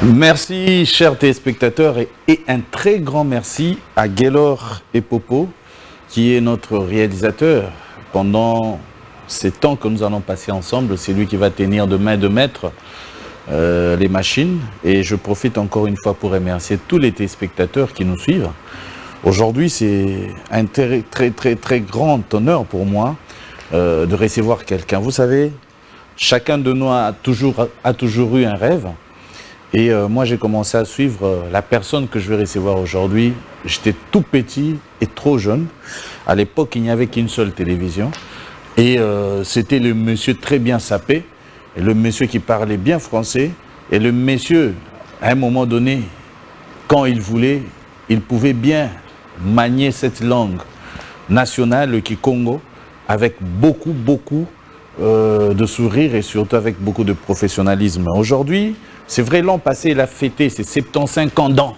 Merci, chers téléspectateurs, et un très grand merci à Gaylor et Popo, qui est notre réalisateur. Pendant ces temps que nous allons passer ensemble, c'est lui qui va tenir de main de maître les machines. Et je profite encore une fois pour remercier tous les téléspectateurs qui nous suivent. Aujourd'hui, c'est un très grand honneur pour moi de recevoir quelqu'un. Vous savez, chacun de nous a toujours eu un rêve. Et moi, j'ai commencé à suivre la personne que je vais recevoir aujourd'hui. J'étais tout petit et trop jeune. À l'époque, il n'y avait qu'une seule télévision. Et c'était le monsieur très bien sapé, et le monsieur qui parlait bien français. Et le monsieur, à un moment donné, quand il voulait, il pouvait bien manier cette langue nationale, le Kikongo, avec beaucoup de sourire et surtout avec beaucoup de professionnalisme. Aujourd'hui, c'est vrai, l'an passé, il a fêté ses 75 ans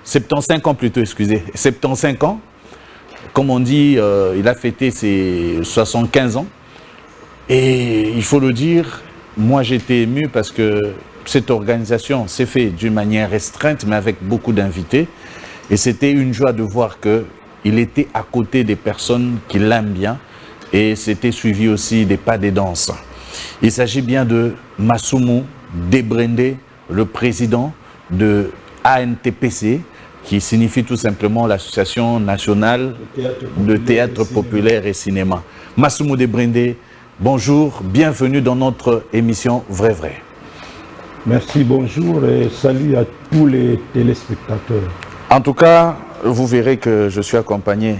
75 ans plutôt, excusez, 75 ans. Comme on dit, il a fêté ses 75 ans. Et il faut le dire, moi j'étais ému parce que cette organisation s'est faite d'une manière restreinte, mais avec beaucoup d'invités. Et c'était une joie de voir qu'il était à côté des personnes qui l'aiment bien. Et c'était suivi aussi des pas des danses. Il s'agit bien de Masumu Debrende, le président de ANTPC, qui signifie tout simplement l'Association nationale de théâtre populaire et cinéma. Masumu Debrende, bonjour, bienvenue dans notre émission Vrai Vrai. Merci, bonjour et salut à tous les téléspectateurs. En tout cas, vous verrez que je suis accompagné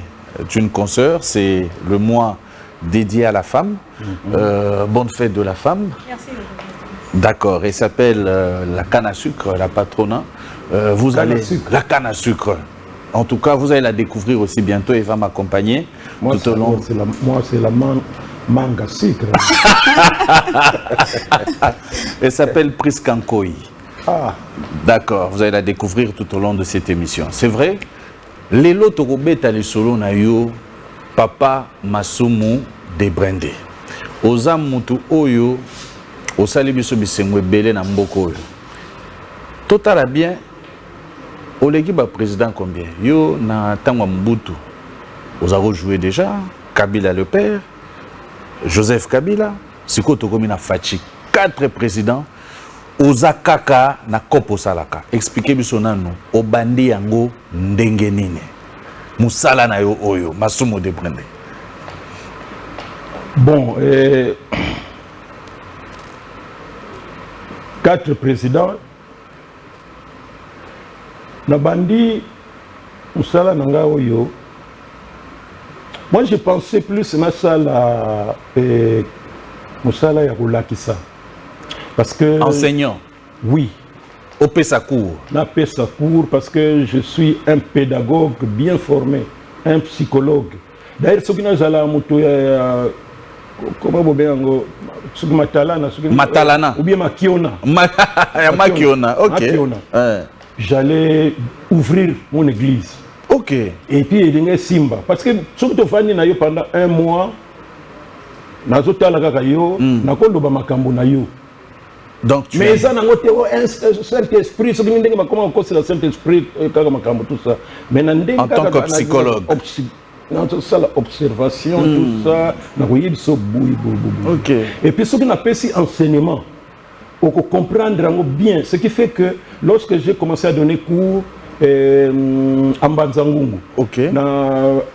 d'une consoeur, c'est le mois dédié à la femme. Bonne fête de la femme. Merci. D'accord, elle s'appelle la canne à sucre, la patronat. Vous allez la canne à sucre. En tout cas, vous allez la découvrir aussi bientôt. Elle va m'accompagner tout au long. Moi, c'est la mangue à sucre. Elle s'appelle Priscankoi. Ah. D'accord, vous allez la découvrir tout au long de cette émission. C'est vrai, les loto robeta les solo na yo, Papa Masumu Debrende. Oza mutu oyo, osali biso bisengo ebele na mboko oyo. Totala bien, oleki ba président combien? Yo na tangwa Mbutu. Oza rejoué déjà, Kabila le père, Joseph Kabila, siko tokomi na Fachi. 4 présidents. Oza kaka na kopo salaka. Expliquez biso nanu, obandi yango ndenge nini. Musala na yo oyo, Masumu Debrende. Bon, 4 présidents. Nabandi Musala nanga oyo. Moi, je pensais plus Masala Musala ya Roulakisa. Parce que... Enseignant. Oui. Au Pessacourt. Na Pessacourt, parce que je suis un pédagogue bien formé, un psychologue. D'ailleurs, ce qui nous a la moto, comment vous dites, Matalana. Ou bien Makiona. Makiona, ok. Makiona. J'allais ouvrir mon église. Ok. Et puis, il y a Simba. Parce que, surtout, pendant un mois, donc tu mais ça n'a pas un Saint-Esprit, ce qui me dit comment on le Saint-Esprit, tout ça. Mais en tant que psychologue. Observation, tout ça, ok. Et puis ce qu'on appelle ici enseignement, on peut comprendre bien. Ce qui fait que lorsque j'ai commencé à donner cours à Mbanzangungu, okay.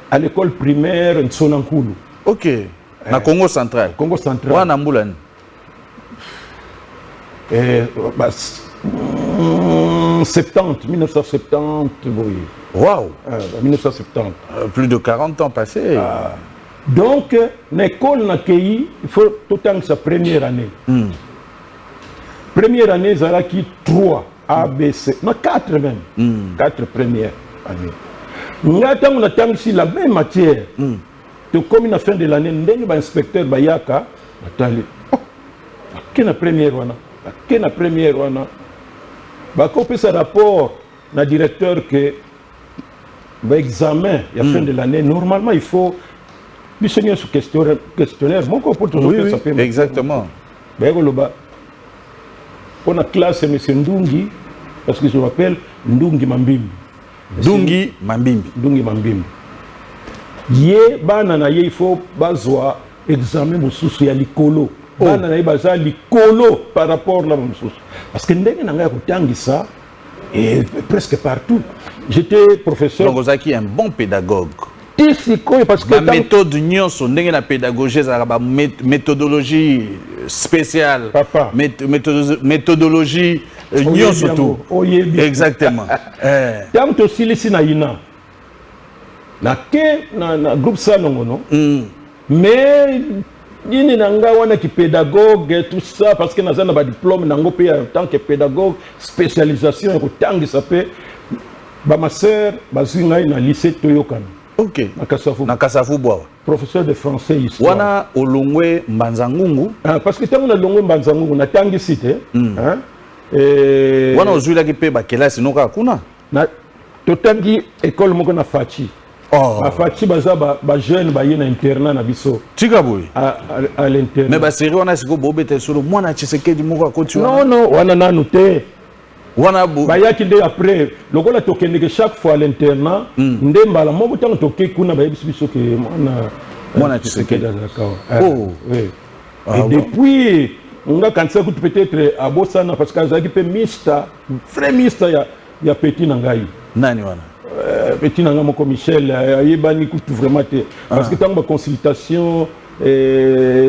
À l'école primaire de Sonankulu. Ok. Na Congo central. Congo central. Ou en Amboulane. 1970, oui. Waouh! 1970. Plus de 40 ans passés. Donc, l'école n'a il faut tout le temps sa première année. Première année, il y a 3 ABC, non 4 même. 4 premières années. Nous avons ici la même matière. Comme à la fin de l'année, nous inspecteur Bayaka, quelle est la première année? Quelle est la première année? Quand on ce rapport, le directeur que l'examen à la fin de l'année, normalement, il faut ce questionnaire. Oui, exactement. Pour la classe, M. Ndungi, parce que je m'appelle Ndungi Mambimbi. Ndungi Mambimbi. Ndungi Mambimbi. Ye bana na ye il faut bazwa examen mususu ya likolo. Bana na ye baza likolo par rapport na mususu. Parce que ndenge na nga kutangisa et presque partout. J'étais professeur. Donc Ozaki un bon pédagogue. Parce que la méthode nyonso ndenge na pédagogie ça ba méthodologie spéciale. Papa. Méthodologie nyonso tout. Exactement. Tant to silisi na ina. Na groupe salongo no. Mais nini nanga wana ki pédagogue tout ça parce que nazana ba diplôme nango pe en tant que pédagogue spécialisation ko tangi ça pe ba ma sœur bazinga na lycée Toyokan. OK. Na Kasafu Boa. Professeur de français histoire. Wana olongwe Mbanzangungu. Parce que tango na longwe Mbanzangungu na tangi cité hein. Wana ozula ki pe ba kelasi noka kuna. Na totangi école moko na Fachi. Ba Fachi baza ba jeune ba yena internat na biso. Tika boy. À l'interne. Mais ba série wana siko bobete solo mwana Tshisekedi moko akoti wana. Non wana nanu te. Wana bo. Ba yaki nde après lokola tokende que chaque fois à l'internat nde mbala moko tango toke kuna ba yebiso biso ke mwana Tshisekedi azaka. Oh. Oui. Et depuis on a quand ça peut-être à Bossana parce que azaki pe mista, vrai mista ya petit nangai. Nani wana? Petit nanga moko Michel ayebani kutu vraiment te parce que tant ba consultation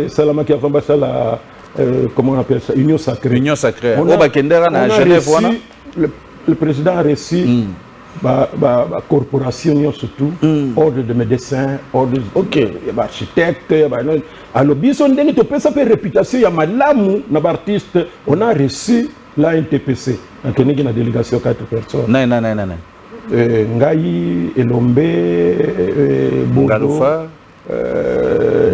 salama qui avant ça la comment on appelle ça union sacrée. Union sacrée. On ba kendera na Genève wana. Le président a reçu ba corporation surtout ordre de médecins, ordre ba architecte alors biso ndenge to pesa pe réputation ya malamu na ba artiste on a reçu la NTPC en tenant une délégation 4 personnes. Non. Ngai Elombe Bogalufa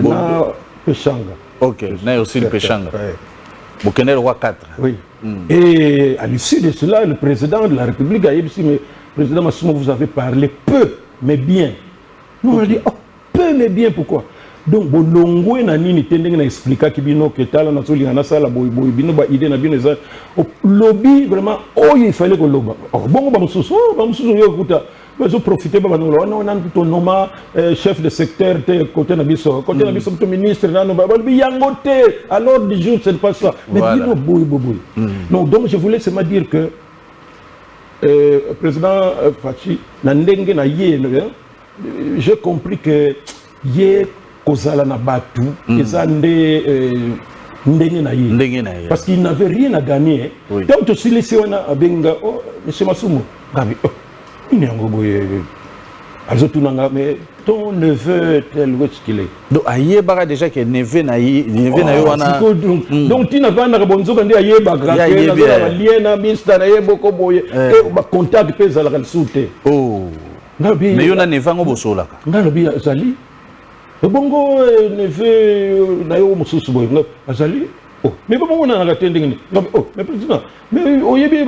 na Pechanga. OK, na aussi le Pechanga. Bokene roi 4. Oui. Et à l'issue de cela le président de la République a dit mais président Massimo vous avez parlé peu mais bien. Nous on a dit peu mais bien pourquoi? Donc bolongwe na nini tendenge na expliquer ki bino que tala na solinga na sala boy bino ba idée na bino za lobby vraiment il fallait que loba bongo ba mususu yo kuta bazo profiter ba bano on a tout noma chef de secteur te côté na biso to ministre nano ba bi yangote alors du jour c'est pas ça mais bino boy non donc je voulais seulement dire que président Fachi na ndenge na ye j'ai compris que ye kozala na batu eza ndenge na ye parce qu'il n'avait rien à gagner tant que si laissé wana abenga monsieur Masumu ngabi ini yango boye azotunanga mais ton neveu tel où est-ce qu'il est donc ayebaka déjà que neveu na yo wana donc tina vanda bonzoka ndi ayeba grave na liena mista na yeboko boye ba contact pesa la kalsute ngabi mais yo na nevango bosolaka ngabi azali bongo neveu na yo mususu boy azali mais bongo na ngatende ngini mais président mais oyebi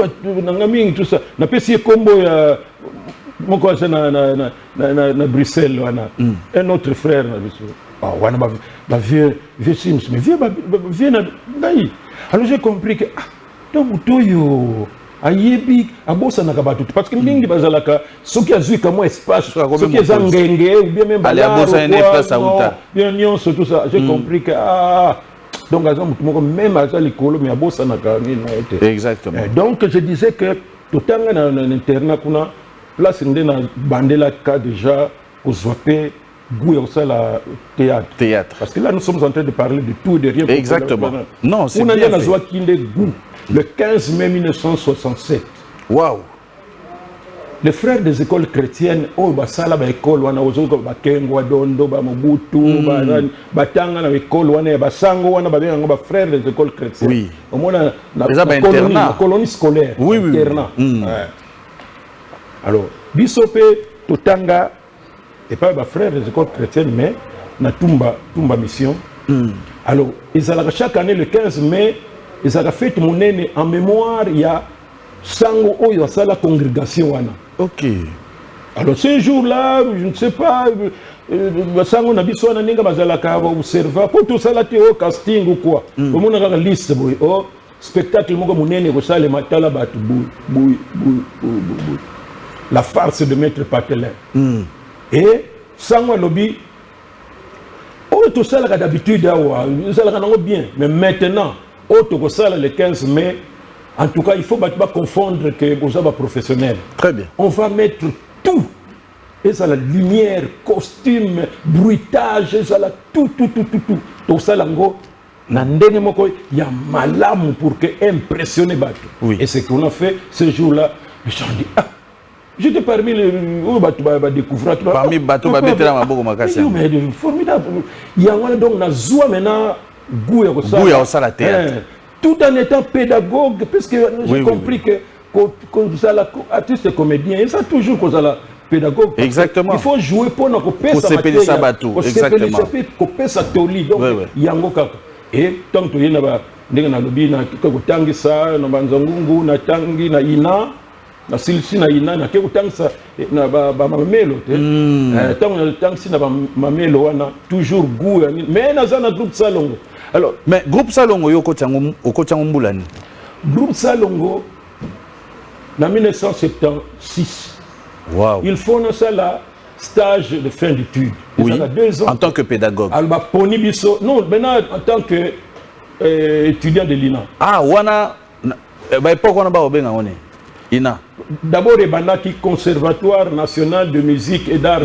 na mingi tout ça na pesi kombo ya moko na Bruxelles wana un autre frère na biso wana ba vieux sims mais vieux na ngai alors j'ai compris que donc toyo ayebi abosa na kabatu parce que mingi bazalaka soki azui comme espace soki ezangenge ou bien même aller abosa une place à uta bien nyonso tout ça j'ai compris que donc azam moko même azali kolo mais abosa na kani na été exactement donc je disais que totanga na internat kuna place ndena bandela ka déjà kozwape goût au la théâtre parce que là nous sommes en train de parler de tout et de rien exactement non c'est bien fait goût le 15 mai 1967 waouh les frères des écoles chrétiennes basala ba école wana ozoka ba kengo dondo ba mobutu ba tanga na école wana ba sango wana ba benga ba frères des écoles chrétiennes oui au moins la colonie scolaire oui internat alors bisope totanga et pas ba frères des écoles chrétiennes mais na tumba mission alors ils allaient chaque année le 15 mai ils allaient fête monene en mémoire il y a sango oyo à la congrégation wana. OK. Alors ce jour-là, je ne sais pas sango na biso na ninga bazala ka observer pour tout ça là au casting ou quoi. Au monde la liste boy spectacle moko munene ko sale matala batu la farce de Maître Patelin. Et sans lobby tout ça là d'habitude ça là bien, mais maintenant auto ça le 15 mai, en tout cas il faut pas confondre que vous êtes professionnel. Très bien. On va mettre tout. Et ça la lumière, costume, bruitage, ça la tout. Tout ça là il y a malamu pour que impressionner Batou. Oui. Et ce qu'on a fait ce jour-là, les gens disent j'étais parmi les découvrir. Parmi Batou Babetela Maboko Makasi. Mais formidable. Il y a donc na zoua maintenant goût à ça la théâtre. Tout en étant pédagogue, parce que j'ai compris que ça la artiste et comédien, et ça toujours qu'on la pédagogue. Exactement. Il faut jouer pour nous couper sa matière. Exactement. Couper sa toli. Donc il y a un et tant que il y a na lobby na kotangisa na banzangungu na tangi na ina na silsi na ina na kotangisa na ba mamelo te tant na tangisi na ba mamelo wana toujours goût mais na za na groupe Salongo. Alors mais groupe Salongo yo okotyango mbulani. Groupe Salongo en 1976. Wow. Il faut ça là stage de fin d'études. Oui. Ça a 2 ans. En tant que pédagogue. Alba Poni Bisso. Non, maintenant en tant que étudiant de l'INA. Ah, wana ba époque wana ba obenga one. INA. D'abord le Banaki Conservatoire national de musique et d'art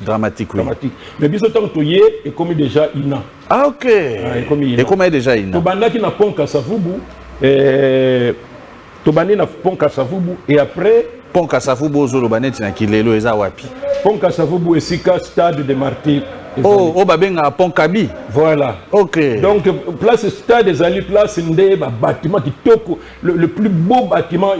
dramatique. Oui. Dramatique. Mais biso tant que yé est comme déjà INA. Ah OK. Et comme déjà INA. To Banaki na Ponka Savubu to Bani na Ponka Savubu et après Ponka Savubu ozolo baneti na kilelo eza wapi. Ponka Savubu esika stade de martyrs. Oh babenga Ponkabi. Voilà. OK. Donc place stade des Ali place ndé bâtiment qui toko le plus beau bâtiment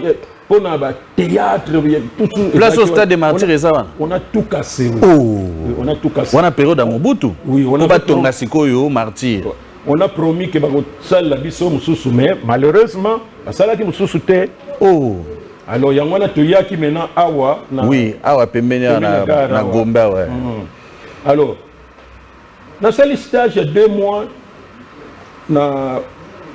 pour na théâtre tout place au stade des martyrs eza. On a tout cassé. Oui. Oh. On a tout cassé. On a période à Mobutu. Oui, on a batonga sikoyo martyr. On a promis que bako sala biso mususu mais malheureusement sala ki mususu te. Oh. Alors il y a un toya qui maintenant awa na oui awa pembeni na Gomba ouais. Alors dans ce stage il y a 2 mois na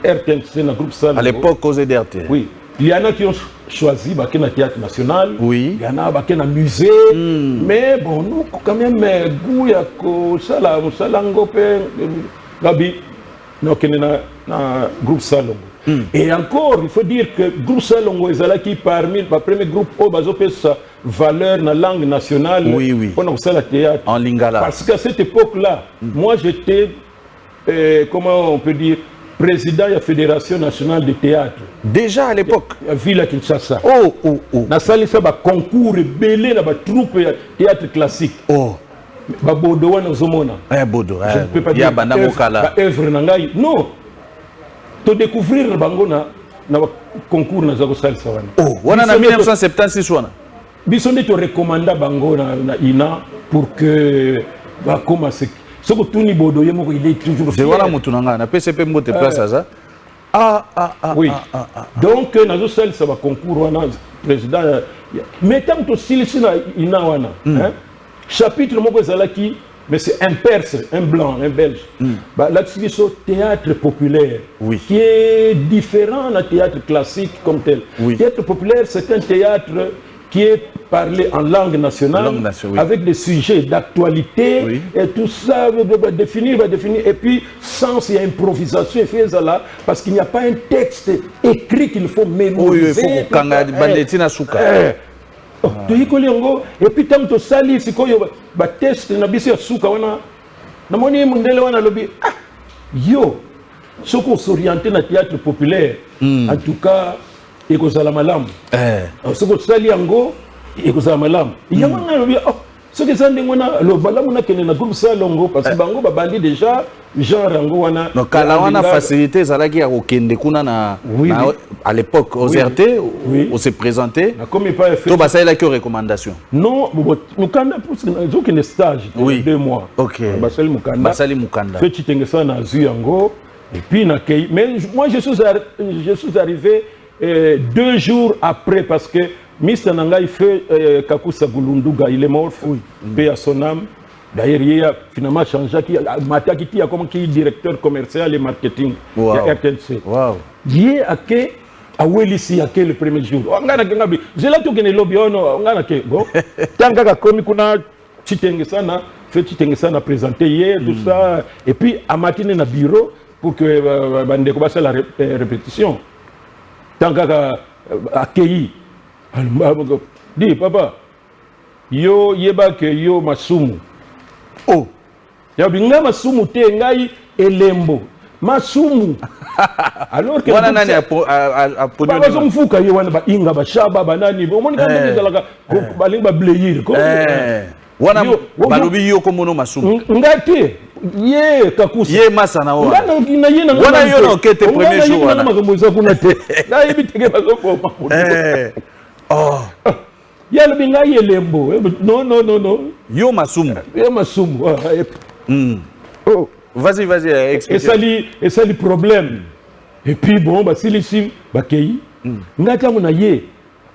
RTNC na groupe Salongo. À l'époque aux RT. Oui, il y en a qui ont choisi baké na théâtre national. Oui. Il y en a baké na musée. Mais bon nous quand même goût ya ko sala musalango pe gabi no kenena na groupe Salongo. Et encore, il faut dire que le groupe Salongo est parmi les premiers groupes qui ont sa valeur dans la langue nationale. Oui, oui. Pendant que le théâtre. En lingala. Parce qu'à cette époque-là, moi j'étais, comment on peut dire, président de la Fédération nationale de théâtre. Déjà à l'époque. À Villa Kinshasa. Oh. Dans salle ça va concours belé dans la troupe de théâtre classique. Oh. Ba Bodo wana zomona. Bodo. Je ne peux pas dire œuvre nangai. Non. To découvrir bango na concours na zako salsa wana. Oh, wana na 1976 wana. Biso ndi to recommanda bango na INA pour que ba commencer. Soko tuni Bodo yemo il est toujours fier. Voilà mutunanga na PCP mbote place ça. Oui. Donc nazo salsa ba concours wana président mais tant to silisi na INA wana, hein. Chapitre moko ezalaki mais c'est un Perse, un blanc, un Belge. Là, c'est le théâtre populaire, oui, qui est différent du théâtre classique comme tel. Oui. Le théâtre populaire, c'est un théâtre qui est parlé en langue nationale, oui, avec des sujets d'actualité, oui, et tout ça va définir. Et puis, sens et improvisation, parce qu'il n'y a pas un texte écrit qu'il faut mémoriser. Oui, il faut et puis tant que sali sikoyo ba test na biso ya suka wana na moni mundele wana lobi yo soko s'orienter na théâtre populaire en tout cas ekozala malamu soko sali yango ekozala malamu yango na lobi ce que ça ndengona lo balamu na kene na groupe Salongo parce que bango ba bandi déjà genre yango wana donc kala wana facilité zalaki ya kokende kuna na à l'époque aux RT on s'est présenté comme il pas fait to basai la recommandation non mukanda pour que ne stage 2 mois. OK basali mukanda fait titengesa na zu yango et puis na mais moi je suis arrivé 2 jours après parce que Mr. Nangai fait Kakusa Gulunduga, il est mort, paix à son âme. D'ailleurs, il a finalement changé, Mata qui a comme qui directeur commercial et marketing de RTNC. Wow. Il a que a Welisi a que le premier jour. On a que j'ai là tout que les lobby on a que bon. Tant que comme kuna Chitengesana fait Chitengesana présenter hier tout ça et puis à matinée na bureau pour que bande commence la répétition. Tant que accueilli. Dis papa yo yeba que yo masumu. Oh, ya binga masumu te ngai elembo masumu. Alors que wana nani a poni ba zo mfuka yo wana ba inga ba shaba ba nani bo moni kama ndezalaka balinga blayir ko wana balobi yo ko mono masumu ngati ye kakusa ye masa na wana na ye na wana yo no kete premier jour wana makamboza kuna te na yebiteke ba zo ko oh yalo binga yelembo non yo masumu oh vas-y explique et ça le problème et puis bon bah si les sim bah kei ngata mona ye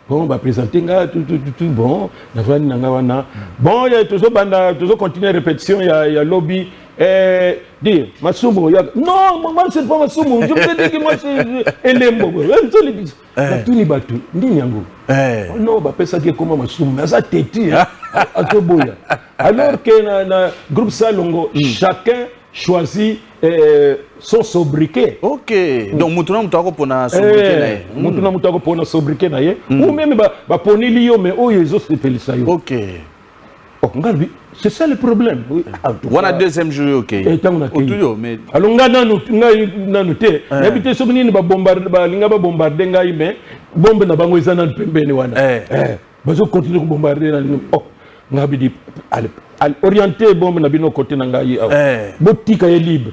bon bah présenter nga tout bon na vani nga wana bon il y a toujours continuer répétition il y a lobby dire masumu non moi c'est pas masumu je me dis que moi c'est elembo je le dis tout ni batu ndini yango non bah pesa qui comment masumu mais ça teti à tout boya alors que na groupe Salongo chacun choisit son sobriquet. Ok. Donc mutuna mutako pona sobriquet na ye. Mutuna mutako pona sobriquet na ye. Ou même ba poni liyo mais oh yezo se pelisa yo. Ok. Oh ngalbi c'est ça le problème. On a deuxième jour ok. Et tant on a tout mais alors ngana nanu te. Habité sobini ni ba bombarder ba linga ba bombarder ngai mais bombe na bango ezana pembeni wana. Bazo continuer ko bombarder na oh ngabidi orienté bombe na bino côté na ngai botika est libre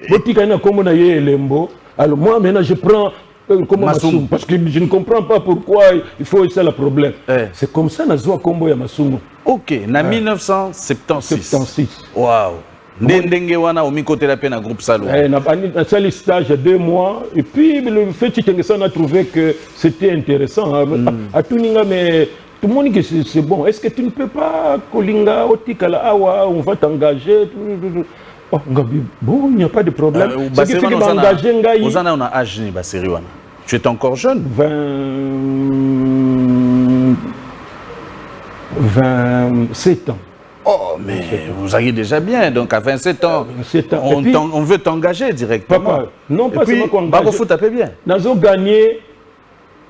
botika na comme na ye lembo alors moi maintenant je prends comme Masumu parce que je ne comprends pas pourquoi il faut ça le problème c'est comme ça na zo kombo ya Masumu ok na 1976 wow ndenge wana omikote la peine à groupe Salongo na sali stage de 2 mois et puis le fait que ça on a trouvé que c'était intéressant à tout ninga mais tout le monde dit que c'est bon. Est-ce que tu ne peux pas, Kolinga, Otikala, Awa, on va t'engager oh, bon, il n'y a pas de problème. Ce qui fait que m'engager, vous en avez un âge, tu es encore jeune. 27 ans. Oh, mais vous allez déjà bien. Donc à 27 ans, on veut t'engager directement. Papa, non pas seulement qu'on engage. Vous tapez bien. Nous avons gagné.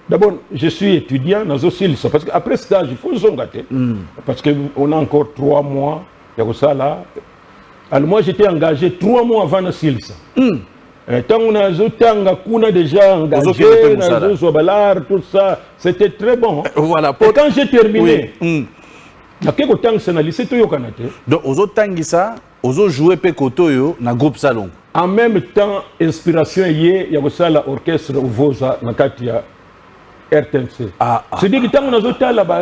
D'abord, je suis étudiant dans aussi parce qu'après stage, il faut se gâter. Parce qu'on a encore 3 mois. Il y a ça là. Alors moi, j'étais engagé 3 mois avant le SILSA. Tant qu'on a déjà engagé, tout ça, c'était très bon. Voilà. Et quand j'ai terminé, donc, aux autres ça, aux autres jouer Pekotoyo dans groupe Salongo. En même temps, inspiration, il y a ça l'orchestre Voza, Nakatia. RTNC. C'est-à-dire que quand on a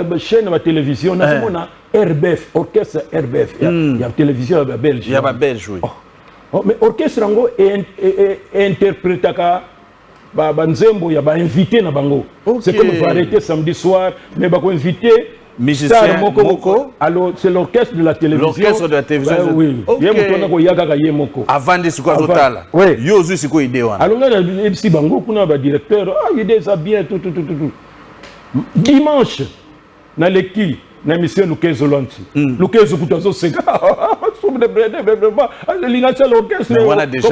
la chaîne de télévision, on a RBF, orchestre RBF. Il y a la télévision belge. Il y a la belge, oui. Mais l'orchestre est interprété par Banzembo, il y a invité na bango. C'est comme vous arrêtez samedi soir, mais vous invité Musicien Moko. Alors c'est l'orchestre de la télévision. L'orchestre de la télévision. Oui. Avant de ce qu'on a oui. Yozu c'est quoi idée? Alors on a MC Bango, on a directeur. Ah, il est bien tout. Dimanche, na l'équipe, na mission Lukezo Lanti. Lukezo Kutazo Sega. On a déjà.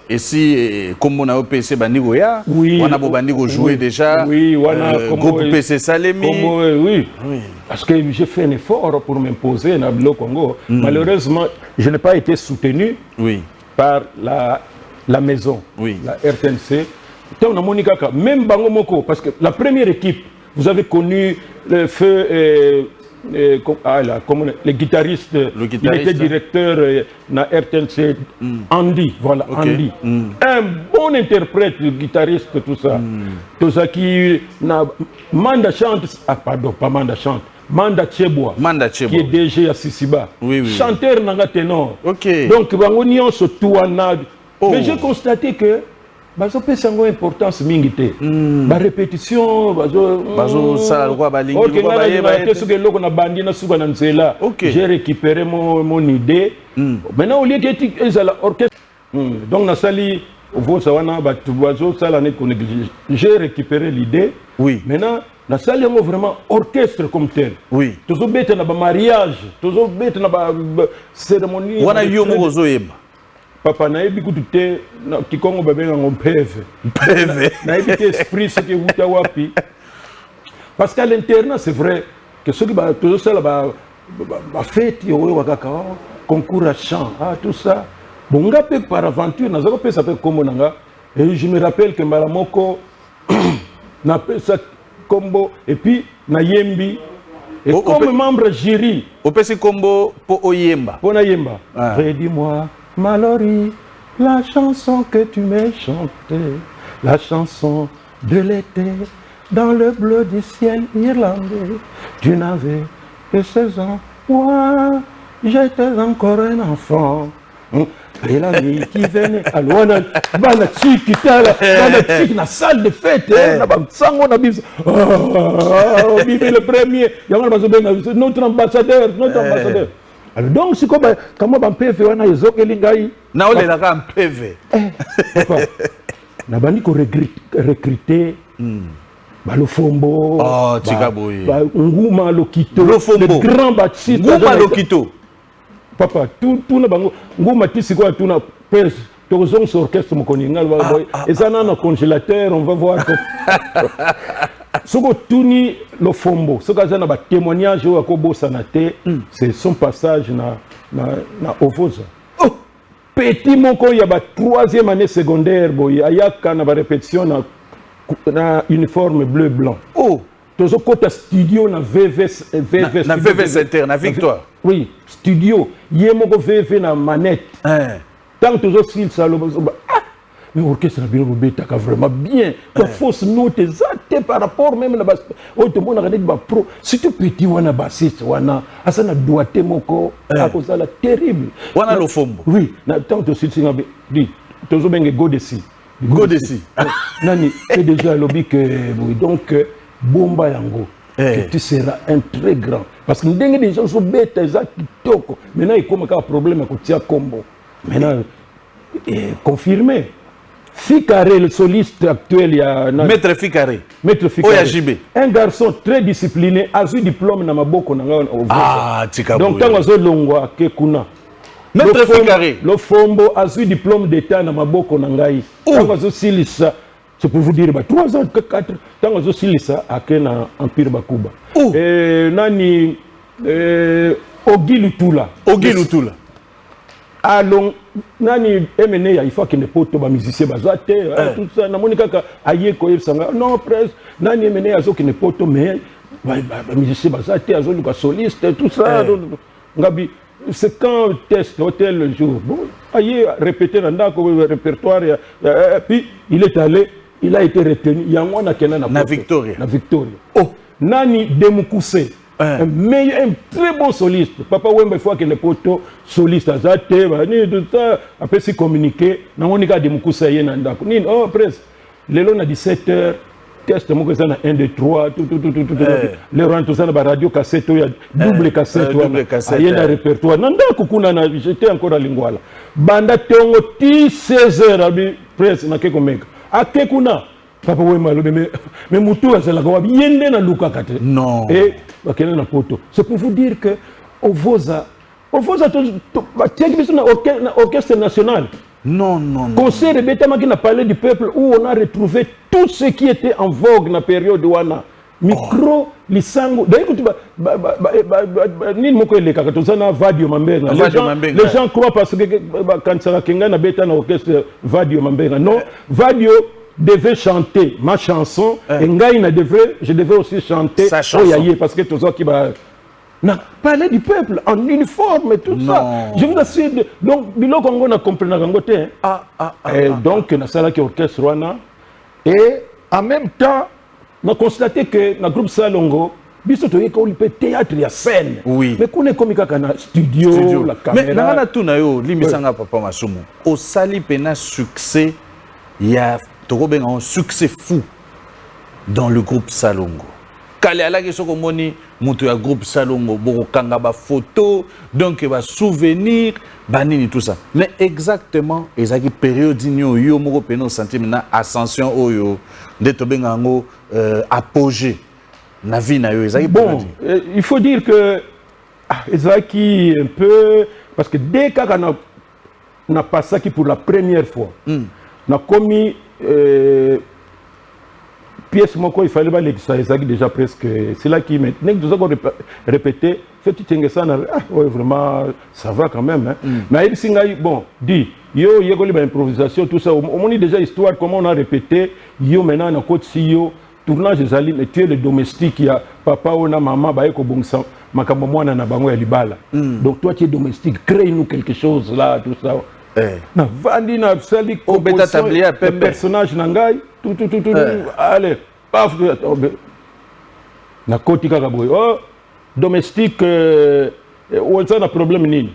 Et si comme on a au PC Bandigoya, on a Bandigo joué déjà. Oui, on a groupe PC Salemi. Oui. Parce que j'ai fait un effort pour m'imposer dans le Congo. Malheureusement, je n'ai pas été soutenu par la maison, la RTNC. Même Bango Moko, parce que la première équipe, vous avez connu le feu. Le guitariste, il était directeur na RTNC, Andy, voilà, Andy. Un bon interprète, guitariste, tout ça. Tout ça qui na Manda chante, pardon, pas Manda chante, Manda Cheboa, qui est DG à Sisiba. Chanteur nanga ténor. Donc, Bangonion se tourne. Mais j'ai constaté que bazo pesa ngo importance mingi te ba répétition bazo sala kwa balingi kwa bayeba te suke loko na bandi na suka na nzela. J'ai récupéré mon idée. Maintenant au lieu que ezala orchestre donc na sali voza wana batu bazo sala ne ko négliger. J'ai récupéré l'idée. Oui. Maintenant na sali yango vraiment orchestre comme tel. Oui. Tozo beta na ba mariage, tozo beta na ba cérémonie. Wana yo mo zo yeba. Papa nayebi kutu te na kikongo babenga ngo mpeve. Mpeve. Nayebi te esprit ce que wuta wapi. Parce qu'à l'internat c'est vrai que ceux qui ba tozo sala ba fête yo wakaka concours à chant, tout ça. Bon nga pe par aventure na zako pe ça peut kombo nanga et je me rappelle que Malamoko na pe ça combo et puis na yembi et comme membre jury au pesi combo po oyemba po na yemba redis-moi Mallory la chanson que tu m'as chantée, la chanson de l'été dans le bleu du ciel irlandais, tu n'avais que 16 ans, moi j'étais encore un enfant. Et la nuit qui venait, alors on a bana tiki tala, bana tiki na salle de fête, na ba sango na bis. Oh, bibi le premier, yamana bazobenga notre ambassadeur. Alors donc c'est comme comment ba PV wana ezokeli ngai. Na ole la ka PV. Na bani ko recruter Balofombo. Oh, Tikaboy. Nguma Lokito. Le grand bâtisse. Nguma Lokito. Papa, tout na bango. Nguma tisi quoi tout na pèse. Tozon sur orchestre mokoninga. Et ça na congélateur, on va voir. Soko tuni Lofombo. Soko na ba témoignage au Akobo Sanate. C'est son passage na Ovoza. Petit moko ya ba 3e année secondaire boy. Ayaka na ba répétition na uniforme bleu blanc. Oh, tozo kota studio na VVS na VVS interne na Victoire. Oui, studio yemoko VV na manette. Tant tozo sil salo mais orchestre na bilo beta ka vraiment bien. La fausse note exacte par rapport même na ba auto mona ka ba pro. Surtout petit wana bassiste wana asana doite moko akoza la terrible. Wana Lofombo. Oui, na tant to sil singa dit tozo benge Godesi. Godesi. Nani est déjà lobby que oui donc bomba yango que tu seras un très grand parce que ndenge des gens sont bêtes exact kitoko maintenant il comme un problème à kotia combo maintenant confirmé Ficaré le soliste actuel il y a Maître Ficaré un garçon très discipliné a eu diplôme na maboko na tika donc tango zo longwa ke kuna Maître Ficaré Lofombo a eu diplôme d'état na maboko na ngai tango zo silisa c'est pour vous dire 3 ans 4 tango zo silisa akena empire bakuba nani Ogilutula along nani MNA il faut qu'il ne poto ba musicien bazate tout ça na monika ka aye ko yebsanga non presque nani MNA azo qui ne poto mais ba musicien bazate azo luka soliste tout ça ngabi c'est quand test hôtel le jour bon aye répéter dans le répertoire puis il est allé il a été retenu yango na kena na Victoria oh nani Demukuse un très bon soliste. Papa Wemba, il faut qu'il ait poto soliste. Azate, tout ça. Après, si communiquer, na monika de Mukusa yé nandako. Oh, presque. Le long à 17h, test mo que ça na 1 2 3 tout. Le rang tout ça na radio cassette, double cassette, yé na répertoire. Nandako kuna na j'étais encore à Lingwala. Banda tongo ti 16h abi presque na keko meka. Akekuna Papa Wemba mais mutu azala ko yende na luka kate. Non. Et bakena na poto. C'est pour vous dire que Ovoza orchestre national. Non. Conseil de Betama qui n'a parlé du peuple où on a retrouvé tout ce qui était en vogue dans la période de Wana. Micro, lisango. D'ailleurs, les gens croient parce que quand ça a bêta dans l'orchestre Vadio Mambenga. Non, Vadio devait chanter ma chanson et je devais aussi chanter sa chanson. parce que tout ça qui va parler du peuple en uniforme et tout ça. Je vous assure. Donc, Bilo Congo n'a compris na gangote. Donc, na sala qui orchestre Rwanda et en même temps, on a constaté que dans le groupe Salongo, biso to yeko lipe théâtre ya scène. Oui. Mais qu'on est comme kana studio, la caméra. Mais na tout na yo limisanga papa masumu. Au sali pena succès il y a un succès fou dans le groupe Salongo. Kale alaki soko moni mutu ya groupe Salongo boko kanga ba photo donc ba souvenir banini tout ça. Mais exactement ezaki période nyo yo moko peno sentiment ascension oyo ndeto benga ngo apogée na vie na yo ezaki bon il faut dire que ezaki un peu parce que dès qu'on a passé qui pour la première fois on a commis pièce moko il fallait pas l'exagérer déjà presque c'est là qui maintenant nous avons répété fait tu ça ouais vraiment ça va quand même hein. Mais il singa bon dit yo yego liba improvisation tout ça on dit déjà histoire comment on a répété yo maintenant na côté si yo tournage des ali mais tu es le domestique il y a papa ou na maman ba eko bongsa makambo mwana na bango ya libala donc toi tu es domestique crée nous quelque chose là tout ça na vandi na sali composition le personnage nangai tout allez paf na koti kaka boy oh domestique ça na problème nini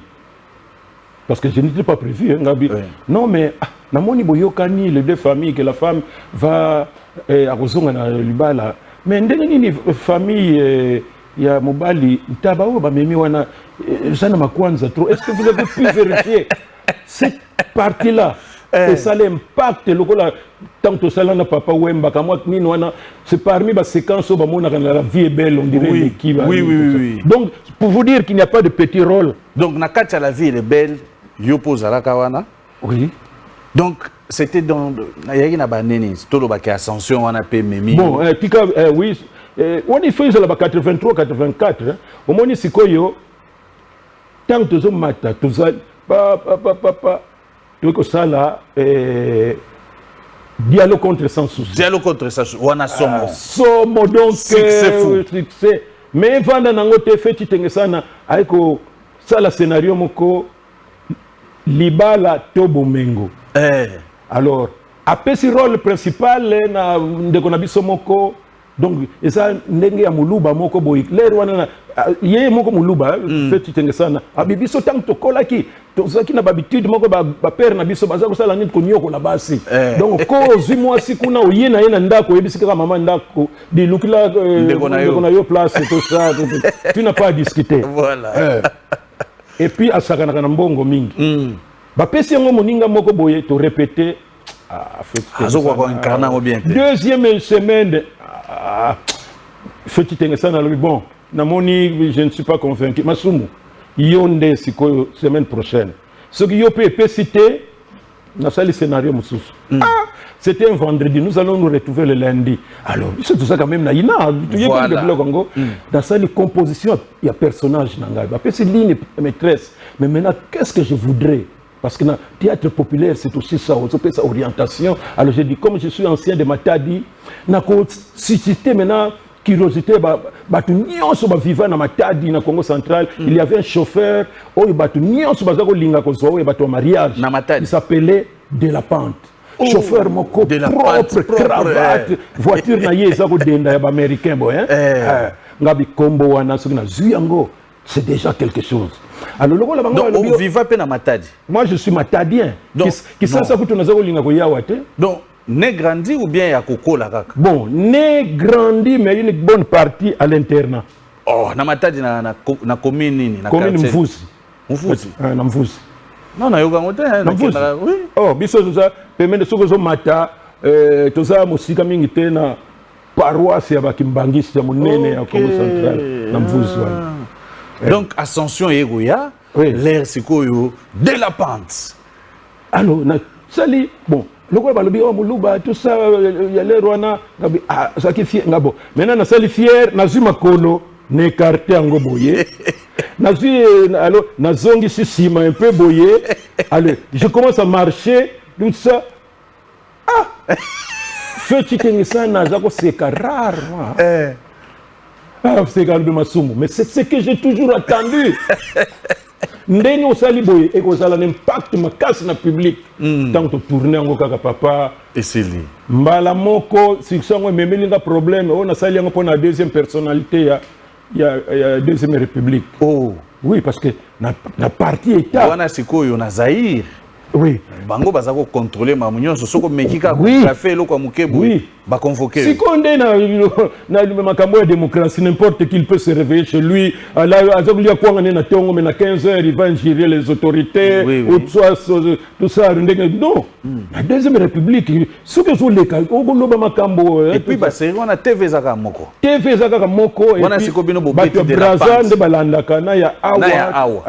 parce que je n'étais pas prévu hein, Ngabi. Non mais na moni boyokani les deux familles que la femme va à kozonga na libala mais ndenge nini famille ya mobali ntaba o ba memi wana sana makwanza trop est-ce que vous avez pu vérifier cette partie là et ça l'impact lokola tant que ça là na papa wemba kamwa nini wana c'est parmi ba séquences au ba mona la vie est belle on dirait l'équipe oui. Donc pour vous dire qu'il n'y a pas de petit rôle donc na katia la vie est belle yo pose la kawana oui donc c'était dans yaki na baneni tolo ba ascension wana pe memi bon tika oui on y fait la 83 84 au moni sikoyo tant que zo mata tout ça papa tu que ça là dialogue contre sans souci dialogue contre sans souci wana somo donc succès mais vanda nango te fait titengesana aiko ça la scénario moko libala tobo mengo alors après ce rôle principal na ndeko na biso moko donc eza ndenge ya muluba moko boy lero wana ye moko muluba fait titengesana abibiso tant to kolaki to zaki na habitude moko ba père na biso baza ko sala nini ko nyoko la basi donc ko zimwa sikuna oye na yena ndako yebisika mama ndako di lukila ndeko na yo place tout ça tu n'as pas à discuter voilà et puis asakana kana mbongo mingi ba pesi ngo moninga moko boye to répéter deuxième semaine fait ça dans le bon namoni je ne suis pas convaincu masumu yonde siko semaine prochaine ce qui yo peut citer na sali scénario mususu c'était un vendredi nous allons nous retrouver le lundi alors c'est tout ça quand même na ina tu y a le blog ngo dans sali composition il y a personnage nanga ba pesi ligne maîtresse mais maintenant qu'est-ce que je voudrais parce que dans le théâtre populaire, c'est aussi ça, on appelle ça orientation. Alors je dis, comme je suis ancien de Matadi, suscité maintenant curiosité, vivant dans Matadi, dans le Congo central, il y avait un chauffeur, mariage, il s'appelait De La Pente. Chauffeur moko propre, cravate, voiture na yeza ko denda ya américain boy hein. Ngabi kombo wana sokina zuyango, c'est déjà quelque chose. Alors le donc on vivait pas na Matadi. Moi je suis matadien. Qui ça ça kutu nazo linga ko yawa te. Donc né grandi ou bien ya kokola kaka. Bon, né grandi mais une bonne partie à l'internat. Oh, na Matadi na commune nini na commune Mvusi. Mvusi. Na Mvusi. Non na yoga ngote na Mvusi. Oui. Oh, biso ça pemene soko zo mata toza musika mingi te na paroisse ya bakimbangisi ya monene ya Congo central na Mvusi wana. Donc ascension yegoya l'air sikoyo De La Pente. Alors na sali bon loko balobi o muluba tout ça ya l'air wana ngabi ça qui fier ngabo maintenant na sali fier na zuma kolo ne carte ngo boye na zi alors na zongi sisima un peu boye allez je commence à marcher tout ça fait chicken ça na zako c'est rare c'est quand même masumu mais c'est ce que j'ai toujours attendu. Ndeni osali boye et ko sala l'impact makasi na public tant que tourner ngo kaka papa et c'est lui mbala moko siksango memelinga problème on a sali ngo pour la deuxième personnalité ya deuxième république. Oh oui parce que na parti état wana sikoyo na Zaïre Oui. Bango bazako contrôler mamunyo soko mekika Oui. café lo kwa mukebu. Oui. Ba convoquer. Si on est dans makambo ya démocratie, n'importe qui peut se réveiller chez lui. Là, azokuli ya kwanga na tongo mais na 15h il va ingérer les autorités, Oui, oui. tout ça. Non. La deuxième république, ce que sont les cas, okoloba makambo. Et puis ba c'est on a TV zaka moko. TV zaka moko et Wana puis siko bino bobeti de la Brazza pente. de balandaka na ya awa. Na ya awa.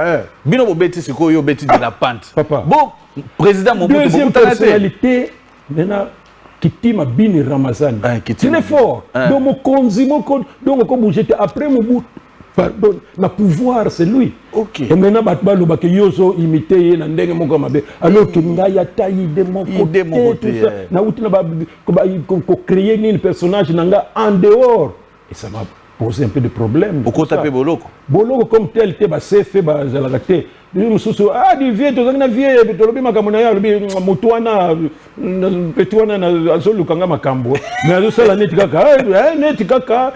Bino bobeti siko yo beti de la pente. Papa. Bon, président Mobutu Deuxième Mobutu personnalité, maintenant, Kitima Bini Ramazani. Kitima. C'est fort. Donc, mon konzi, donc, comme j'étais après Mobutu, pardon, ma pouvoir, c'est lui. Ok. Et maintenant, Batbalo Bakeyoso imité Nandenge Mokomabe. Alors que Ngaya taille de mon côté, tout ça. Na outi na ba créer un personnage nanga en dehors. Et ça m'a posé un peu de problème. Oko tapé Boloko. Boloko comme tel te ba sefe ba zalakate. Mususu di vie to zangina vie to lobi makambo na ya lobi mutwana petwana na azolukanga makambo. Mais azosala neti kaka neti kaka.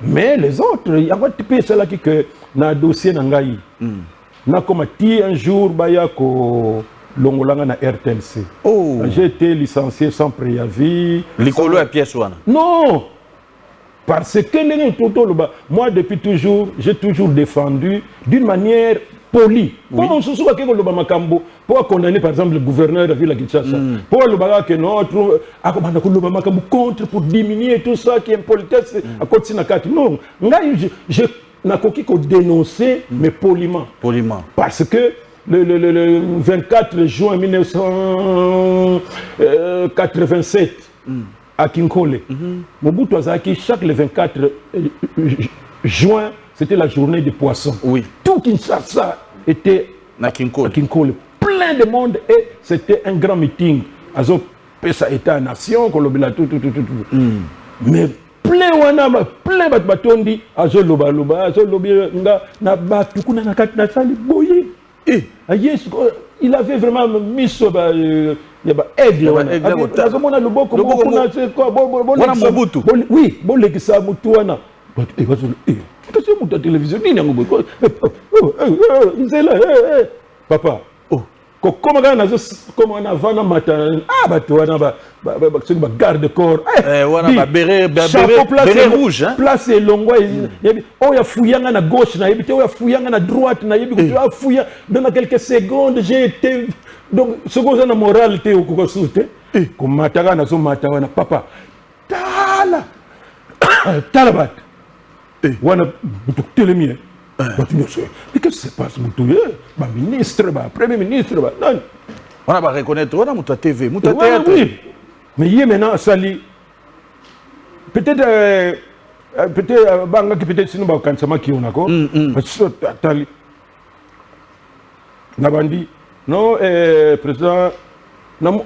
Mais les autres, il y a pas de cela qui que na dossier na ngai. Na comme ti un jour ba ya ko longolanga na RTNC. Oh. J'ai été licencié sans préavis. Likolo à pièce wana. Non. Parce que moi, depuis toujours, j'ai toujours défendu d'une manière polie. Oui. Pour condamner, par exemple, le gouverneur de la ville de Kinshasa. Pour que notre contre, pour diminuer tout ça qui est impolitesse à côté de non. Je n'ai dénoncer, mais poliment. Poliment. Parce que le 24 juin 1987, à Kinkole. Mobutu Azaki, chaque le 24 juin, c'était la journée des poissons. Oui. Tout Kinshasa était à Kinkole. Plein de monde et c'était un grand meeting. Azo pesa état nation, kolobela tout. Mais plein batondi, azo loba, azo lobi nga na batu kuna na kati na sali boye. Yes, il avait vraiment mis sur il y a aigle azomona loboko kuna wana Mobutu oui bon lekisa mutu wana kasi mutu télévision nini yango nzela papa comment comment on a vana matana bato wana ba garde corps wana ba béret rouge hein place elongwa o ya fuyanga na gauche na yebi te o ya fuyanga na droite na yebi ko fuya dans quelques secondes j'ai été donc ce qu'on a na moralité au kokosute ko mataka na so mata wana papa tala bat wana butukelemi mais qu'est-ce qui se passe, mon ministre, premier ministre, on va reconnaître, on a mon TV, mon théâtre. Oui, mais il y a maintenant Sali. Peut-être, Banga qui peut-être sinon quand ça m'a qui on a quoi. Tali. Nabandi, non, président.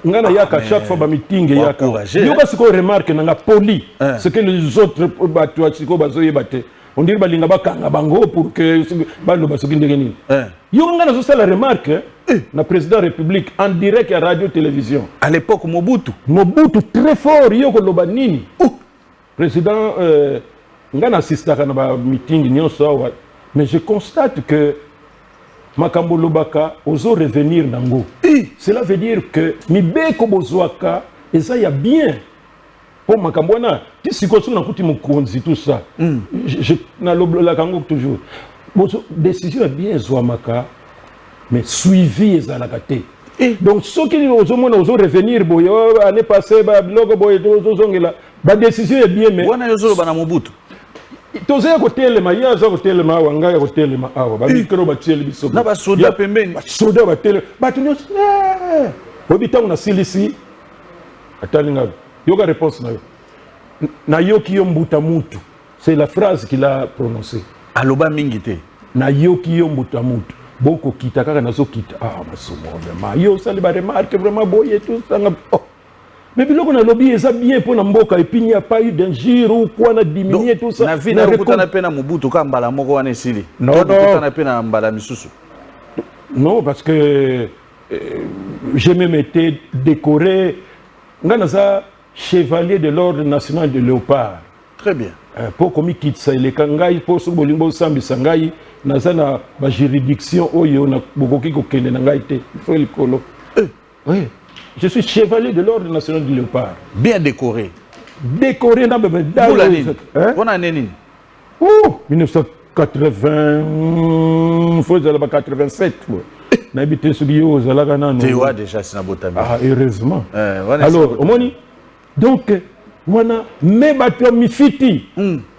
Ngana yaka chaque fois ba meeting yaka. Yoka ce qu'on remarque nanga poli, ce que les autres battu siko bazoye batte. On dirait balinga bakanga bango pour que balo basoki ndenge nini. Yo ngana so la remarque na président république en direct à radio télévision. À l'époque Mobutu très fort yo ko loba nini. Président ngana assistaka na ba meeting nyonso mais je constate que makambo lobaka ozo revenir nango. Cela veut dire que mibeko bozwaka et ça y a bien. Pour Makambwana, qui s'y continue à écouter mon konzi, tout ça. Je n'ai la kango toujours. Bon, décision est bien Zouamaka, mais suivi à la gâté. Donc, ceux qui ont revenir, l'année passée, la décision est bien, mais. On a eu un Mobutu. Toze ya kotelema ya za kotelema awa nga ya kotelema awa ba mikro ba tiele biso na ba soda pembeni soda ba tele ba tunyo obita una silisi atalinga yoga réponse na yo na yoki yo mbuta mutu c'est la phrase qu'il a prononcée aloba mingite na yoki yo mbuta mutu boko kita kaka nazo kita masomo vraiment yo ça les ba remarque vraiment boye tout ça mais biloko na lobby eza bien pour na mboka et puis il n'y a pas eu d'injure ou quoi na diminuer tout ça na vie na kutana pena Mobutu ka mbala moko wana esili non kutana pena mbala misusu non parce que j'ai même été décoré ngana chevalier de l'ordre national de Léopard. Très bien. Pour komi kitsa le kangai pour so bolingo sambi sangai naza na ba juridiction oyo na bokoki ko kende na ngai te faut le kolo Oui. Je suis chevalier de l'ordre national du Léopard. Bien décoré. Décoré dans le Bonne année. Oh, 1980, il faut dire 87. N'habité sur Bio, Théoua déjà, c'est un beau tamis. Ah, heureusement. Alors, au moni, donc, voilà, mais bateau mifiti,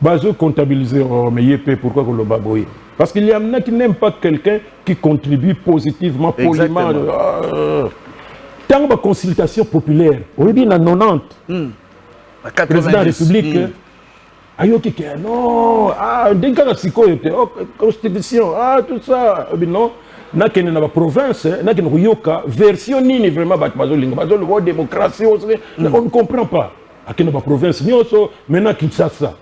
bazo comptabiliser, mais yépé, pourquoi qu'on le baboye? Parce qu'il y en a qui n'aiment pas quelqu'un qui contribue positivement, poliment. Tant que consultation populaire, on dit dans 90, président de la République, ayoki ke non, dès que la constitution, tout ça, non, n'a qu'une province, n'a qu'une yoka version nini vraiment bazo démocratie, on ne comprend pas. À quelle province, maintenant Kinshasa.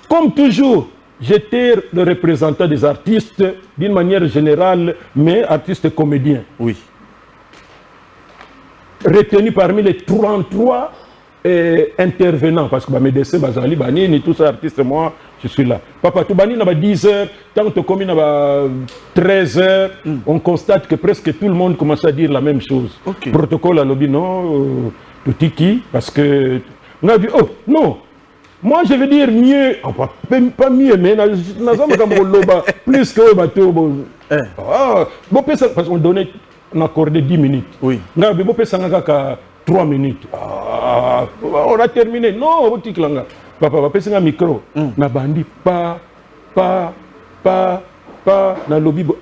Comme toujours, j'étais le représentant des artistes d'une manière générale, mais artistes comédiens. Oui. Retenu parmi les 33 intervenants, parce que mes médecins, Bazali, Banini, tous ces artistes, moi, je suis là. Papa, tout Banini, à 10 heures, tant que comme il y a 13 heures, on constate que presque tout le monde commence à dire la même chose. Okay. Protocole à l'objet, non, tout tiki, parce que. On a dit, oh, non, moi je veux dire mieux, pas mieux, mais plus que le bateau. Bon, parce qu'on donnait. On a accordé 10 minutes. Oui. On a 3 minutes. On a terminé. Non, papa, on a un micro. On a bandi pas, na lobby. En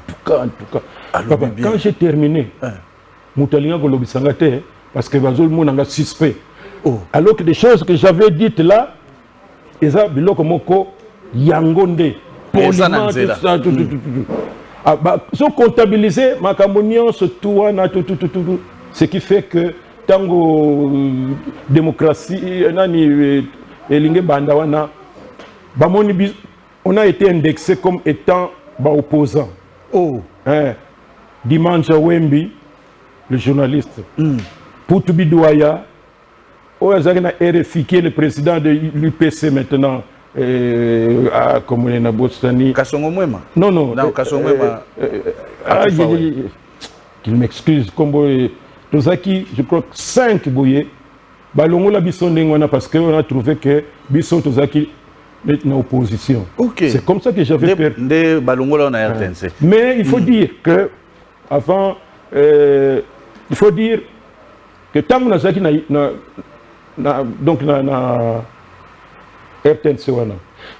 tout cas. Papa, quand j'ai terminé, Moutalinga ko lobby sangate parce que bazol mon suspect. Alors que des choses que j'avais dites là, eza biloko moko yangonde. Poliment, tout ça, tout. Sont comptabilisés, ma communion, tout, ce qui fait que tango démocratie, on a été indexé comme étant opposant. Dimanche Wembi, le journaliste, Poutubi Douaya, RFI, qui est le président de l'UPC maintenant. Comme on est à Bostani. Kassongo Mwema. Non, Kassongo Mwema. Qu'il m'excuse. Comme Tozaki, je crois que 5 bouillés. Balongo la Bisson Dengwana parce qu'on a trouvé que Bisson Tozaki est en opposition. C'est comme ça que j'avais peur. Mais il faut dire que, avant, il faut dire que tant que Nazaki donc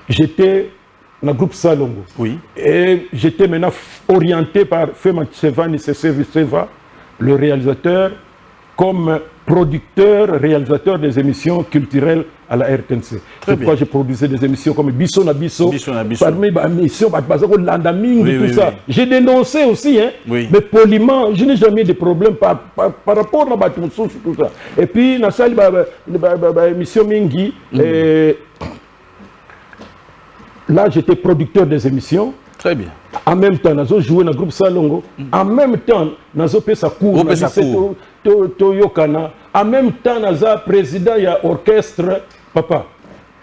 j'étais dans le groupe Salongo. Oui. Et j'étais maintenant orienté par Fema Tsevani Seva, le réalisateur, comme producteur, réalisateur des émissions culturelles à la RTNC. C'est pourquoi je produisais des émissions comme Bisso na Bisso. Parmi les émissions, tout ça. J'ai dénoncé aussi, mais poliment, je n'ai jamais de problème par rapport à tout ça. Et puis, dans la salle, l'émission Mingi, là, j'étais producteur des émissions. Très bien. En même temps, nous avons joué dans le groupe Salongo. En même temps, nous avons fait sa cour. En même temps, nous avons président de l'orchestre. Papa.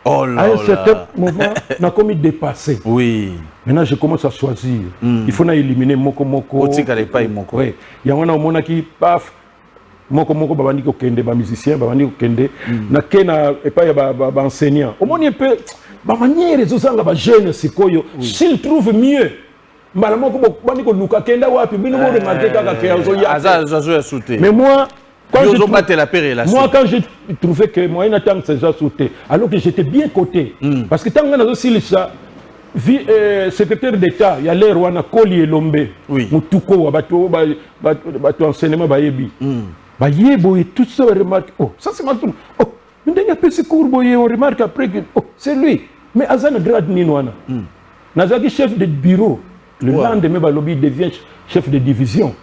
Oh là là. À un certain moment, nous avons commis dépassé. Oui. Maintenant, je commence à choisir. Il faut éliminer Moko. Oui. Il y a un qui paf. Moko babandi ko kende ba musicien babandi ko kende na kena et pas ba enseignant. Au moins peut ba manière les osanga ba jeune sikoyo s'il trouve mieux. Malamo ko bandi ko luka kenda wapi bino mo remarquer kaka ke azo ya. Mais moi quand j'ai trouvé que moi n'a tant que c'est déjà sauté alors que j'étais bien coté parce que tant que nazo silisa secrétaire d'État, il y a l'air où on a Koli et Lombe. Mutuko bato enseignement ba yebi. Bah boy tout ça remarque ça c'est ma mais il y a pas ce cours boy on remarque après que c'est lui mais Azan grade ninwana Nazaki chef de bureau le lendemain bah lobby devient chef de division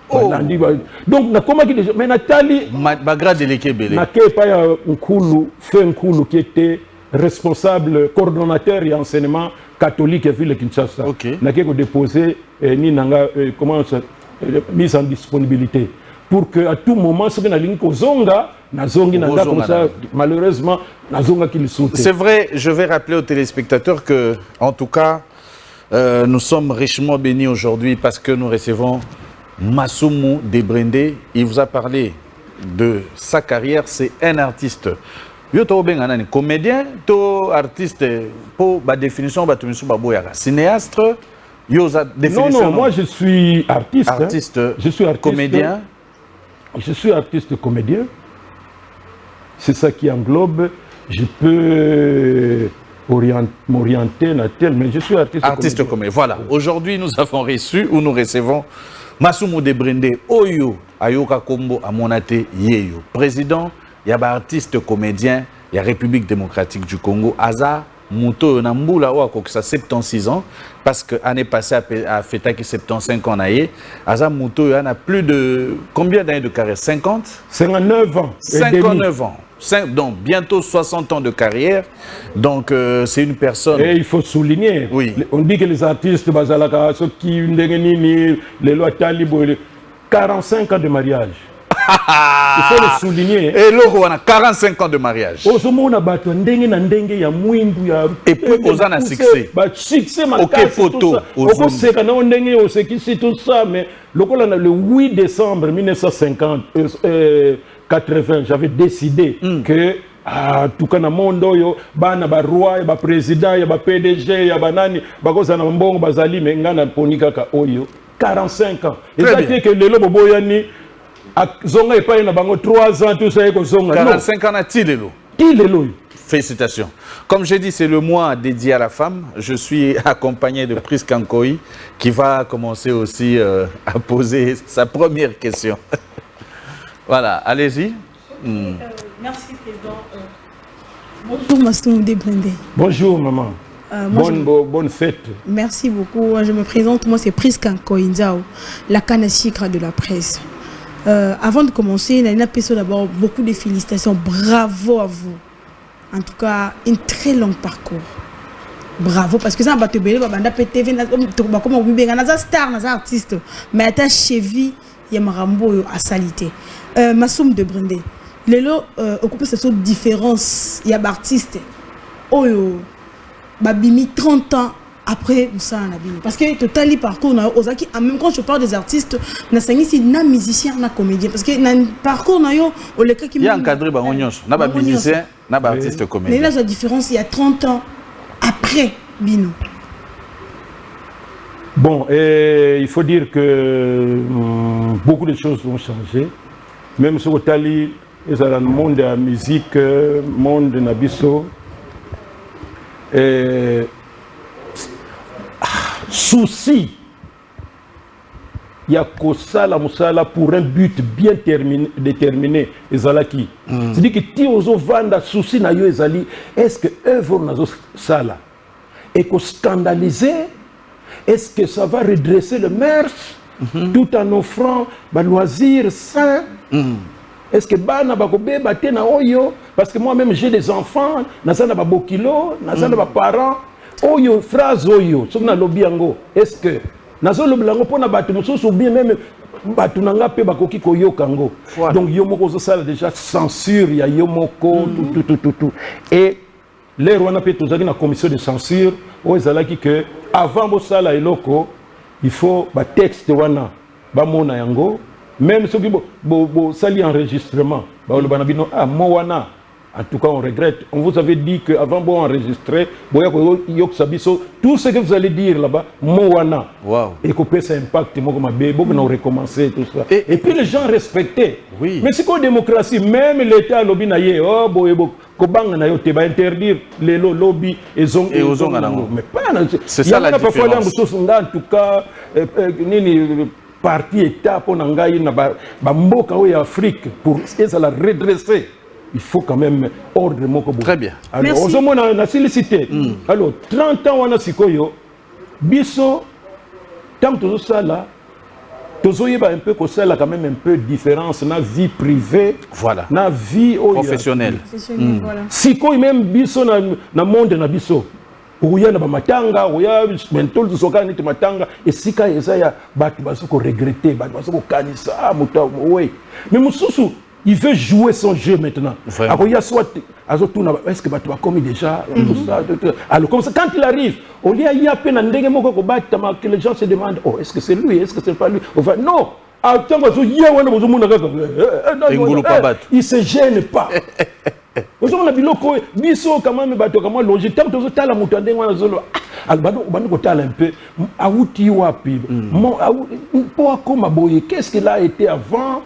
donc na comment qui mais Nathalie ba grade de l'équebele na ke pas un Nkulu qui était responsable coordonnateur et enseignement catholique à ville Kinshasa na ke ko déposer ni nanga comment ça mise en disponibilité pour que à tout moment ce que na ligne ko zonga na zongi na comme ça malheureusement na zonga qui le saute. C'est vrai, je vais rappeler aux téléspectateurs que en tout cas Nous sommes richement bénis aujourd'hui parce que nous recevons Masumu Debrende. Il vous a parlé de sa carrière. C'est un artiste. Yo to benga nani comédien, to artiste pour la définition cinéaste. Yo za définition. Non, moi je suis artiste. Artiste. Je suis artiste. Comédien. Je suis artiste comédien. C'est ça qui englobe. Je peux m'orienter dans tel, mais je suis artiste comédien. Voilà. Aujourd'hui, nous avons reçu ou nous recevons Masumu Debrende Oyo Ayoka Kombo Amonate Yeyo, président. Il y a un artiste comédien, il y a République démocratique du Congo, Aza Mouto Nambula, qui a 76 ans, parce que l'année passée, à fêter 75 ans, Aza Mouto a plus de combien d'années de carrière? 50? 59 ans. 59 ans. Donc bientôt 60 ans de carrière. Donc c'est une personne. Et il faut souligner. Oui. On dit que les artistes, les lois talibou, 45 ans de mariage. Il faut le souligner. Et l'autre, on a 45 ans de mariage. Et puis, on a un succès. Succès, ok, photo. Mais le 8 décembre 1980, j'avais décidé que tout cas, dans le monde, il y a un roi, il y a un président, il y a un PDG, il y a un nani, il y a un bon bazali, mais il y a un 45 ans. Et ça dit que le Loboyani. Zonga pas na bango 3 ans tout ça ko zonga 45 ans à Tilelo. Félicitations. Comme j'ai dit, c'est le mois dédié à la femme. Je suis accompagné de Prisk Ankoy qui va commencer aussi à poser sa première question. Voilà, allez-y. Merci président. Bonjour Masumu Debrende. Bonjour maman. Bonne fête. Merci beaucoup. Je me présente, moi c'est Prisk Ankoy Nzao, la canne à sucre de la presse. Avant de commencer, Nana Pesso, d'abord, beaucoup de félicitations. Bravo à vous. En tout cas, un très long parcours. Bravo, parce que ça, on va te béler, on va TV, comme on veut bien, on a star, on a artiste. Mais à ta cheville, il y a Marambo à salité. Masumu Debrende. Les lots occupent cette différence. Il y a des artistes. Oh, Babimi 30 ans. Après, ça, parce que total parcours, même quand je parle des artistes, c'est un musicien, un comédien. Parce que dans le parcours, il y a encadré un musicien, un artiste comédien. Mais là, la différence, il y a 30 ans après Bino. Bon, il faut dire que beaucoup de choses vont changer. Même sur Otali, il y a le monde de la musique, le monde de Nabiso. Souci, il y a Kosala Moussala pour un but bien déterminé, Ezalaki. C'est-à-dire que si on vend souci na yo Ezali, est-ce que œuvre na sala et qu'on scandaliser, est-ce que ça va redresser le mœurs tout en offrant des loisirs sains? Est-ce que bana bakobe baté na oyo parce que moi-même j'ai des enfants, nazana ba bokilo, nazana ba parents. Oyo phrase oyo sokna lobi yango est-ce que nazo lobi yango pona batu mususu bien même batu nanga pe bakoki koyoka ngo donc yo moko zo sala déjà censure ya yo moko tout et les rwanda pe tozaki na commission de censure o ezalaki que avant bo sala eloko il faut ba texte wana ba mona yango même soki bo sali enregistrement ba lo bana bino mo wana. En tout cas, on regrette. On vous avait dit qu'avant d'enregistrer, tout ce que vous allez dire là-bas, Moana. Wow. Et que ça impacte, on a recommencé tout ça. Et puis les gens respectaient. Oui. Mais c'est quoi la démocratie? Même l'État, lobby naïe, va interdire les lobbies et zong. Mais pas. C'est ça la différence. En tout cas, parti État pour n'engager na mboka ou Afrique pour la redresser. Il faut quand même ordre moko. Très bien. Alors, on a sollicité. Alors, 30 ans, on a sikoyo. Biso, tant que ça là, il y a un peu que ça là, quand même un peu de différence dans la vie privée. Voilà. Dans la vie professionnelle. Voilà. Sikoyo même biso dans le monde na biso. Ouya na matanga, ouya mentol du soka ni matanga et sika ezaya batu basoko regretter, batu basoko kanisa muta oui. Mais mususu il veut jouer son jeu maintenant. Alors, il y a soit, est-ce que tu as commis déjà alors, comme ça, quand il arrive, au lieu il y a peine que les gens se demandent, oh, est-ce que c'est lui, est-ce que c'est pas lui? Enfin, non. Il ne se gêne pas. On a biloko biso quand même bato comme logique tant que tala mutande ngwana zolo albano bano tala un peu auti wapi pour comme boye qu'est-ce qu'il a été avant